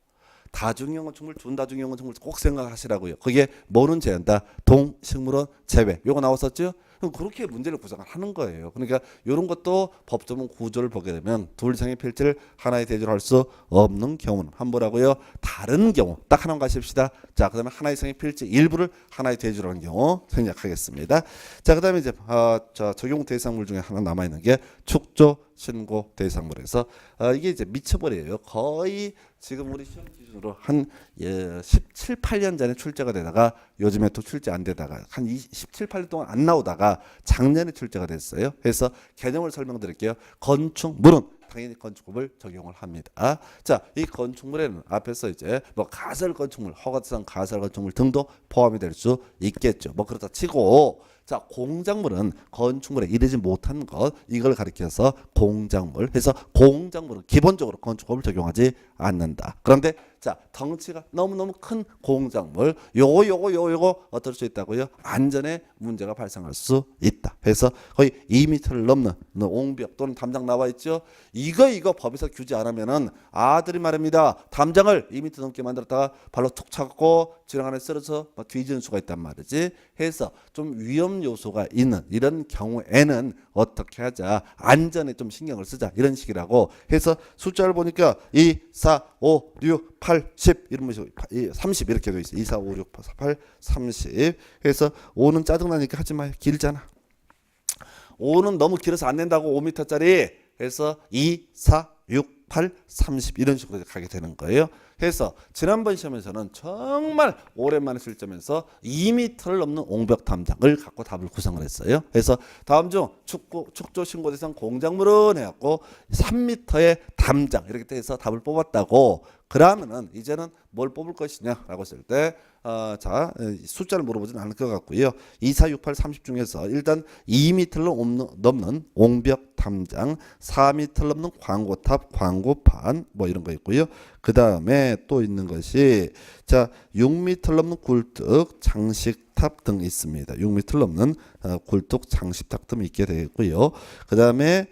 다중이용 건축물, 준다중이용 건축물 꼭 생각하시라고요. 그게 뭐는 제한다? 동식물원 제외. 요거 나왔었죠? 그럼 그렇게 문제를 구성을 하는 거예요. 그러니까 이런 것도 법조문 구조를 보게 되면 둘 이상의 필지를 하나의 대지로 할 수 없는 경우는 한보라고요. 다른 경우 딱 하나만 가십시다. 자, 그다음에 하나 이상의 필지 일부를 하나의 대지로 하는 경우 생략하겠습니다. 자, 그다음에 이제 자, 적용 대상물 중에 하나 남아 있는 게 축조 신고 대상물에서 이게 이제 미쳐버려요. 거의 지금 우리 시험 기준으로 한 17, 8년 전에 출제가 되다가 요즘에 또 출제 안 되다가 한 17, 8년 동안 안 나오다가 작년에 출제가 됐어요. 그래서 개념을 설명드릴게요. 건축물은 당연히 건축법을 적용을 합니다. 자, 이 건축물에는 앞에서 이제 뭐 가설 건축물, 허가상 가설 건축물 등도 포함이 될 수 있겠죠. 뭐 그렇다 치고 자, 공작물은 건축물에 이르지 못한 것 이걸 가리켜서 공작물 해서 공작물은 기본적으로 건축법을 적용하지 않는다. 그런데 자, 덩치가 너무너무 큰 공작물 요거 어떨 수 있다고요? 안전에 문제가 발생할 수 있다. 그래서 거의 2m를 넘는 옹벽 또는 담장 나와 있죠. 이거 법에서 규제 안 하면은 아들이 말입니다. 담장을 2m 넘게 만들었다가 발로 툭 차고 지렁 안에 쓰러서 막 뒤지는 수가 있단 말이지. 해서 좀 위험 요소가 있는 이런 경우에는 어떻게 하자? 안전에 좀 신경을 쓰자. 이런 식이라고 해서 숫자를 보니까 2, 4, 5, 6, 8, 10 이런 것이 30 이렇게 돼 있어. 2, 4, 5, 6, 8, 30. 그래서 5는 짜증나니까 하지 마요. 길잖아. 5는 너무 길어서 안 된다고 5m짜리. 해서 2, 4, 6, 8, 30 이런 식으로 가게 되는 거예요. 그래서 지난번 시험에서는 정말 오랜만에 출제면서 2m를 넘는 옹벽 담장을 갖고 답을 구성을 했어요. 그래서 다음 중 축조 신고 대상 공작물은 해갖고 3m의 담장 이렇게 해서 답을 뽑았다고. 그러면은 이제는 뭘 뽑을 것이냐라고 했을 때 자, 숫자를 물어보지는 않을 것 같고요. 2, 4, 6, 8, 30 중에서 일단 2m를 넘는 옹벽 담장, 4m를 넘는 광고탑, 광고판 뭐 이런 거 있고요. 그 다음에 또 있는 것이 자 6m를 넘는 굴뚝, 장식탑 등 있습니다. 6m를 넘는 굴뚝, 장식탑 등 있게 되겠고요. 그 다음에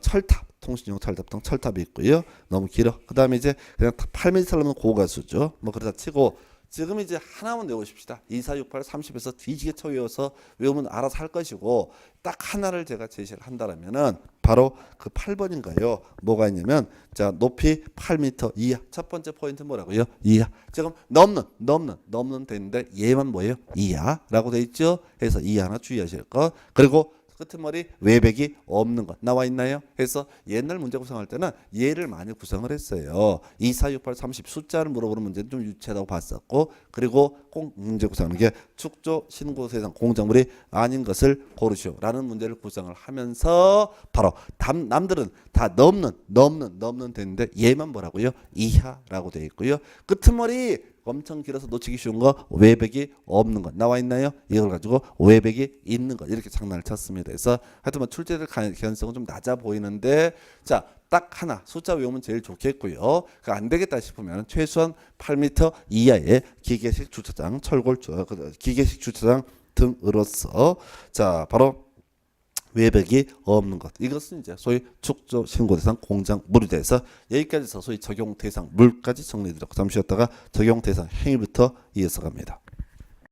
철탑. 통신용 철탑 등 철탑이 있고요. 너무 길어. 그 다음에 이제 그냥 8m 넘는 고가수죠. 뭐 그러다 치고 지금 이제 하나만 외우십시다. 2, 4, 6, 8, 30에서 뒤지게 쳐 외워서 외우면 알아서 할 것이고 딱 하나를 제가 제시를 한다면은 바로 그 8번인가요? 뭐가 있냐면 자 높이 8m 이하. 첫 번째 포인트 뭐라고요? 이하. 지금 넘는 되는데 얘만 뭐예요? 이하라고 돼 있죠. 그래서 이하나 주의하실 것. 그리고 끝머리 외백이 없는 것 나와 있나요? 그래서 옛날 문제 구성할 때는 얘를 많이 구성을 했어요. 2, 4, 6, 8, 30 숫자를 물어보는 문제는 좀 유치하다고 봤었고 그리고 꼭 문제 구성하는 게 축조 신고 대상 공작물이 아닌 것을 고르시오라는 문제를 구성을 하면서 바로 남들은 다 넘는 되는데 얘만 뭐라고요? 이하라고 되어 있고요. 끝머리 엄청 길어서 놓치기 쉬운 거 외백이 없는 것 나와 있나요? 이걸 가지고 외백이 있는 것 이렇게 장난을 쳤습니다. 그래서 하여튼 뭐 출제될 가능성은 좀 낮아 보이는데 자 딱 하나 숫자 외우면 제일 좋겠고요. 안 되겠다 싶으면 최소한 8m 이하의 기계식 주차장, 철골 기계식 주차장 등으로서 자 바로 외벽이 없는 것. 이것은 이제 소위 축조 신고 대상 공작물에 대해서 여기까지 해서 소위 적용 대상 물까지 정리드렸고 잠시 쉬었다가 적용 대상 행위부터 이어서 갑니다.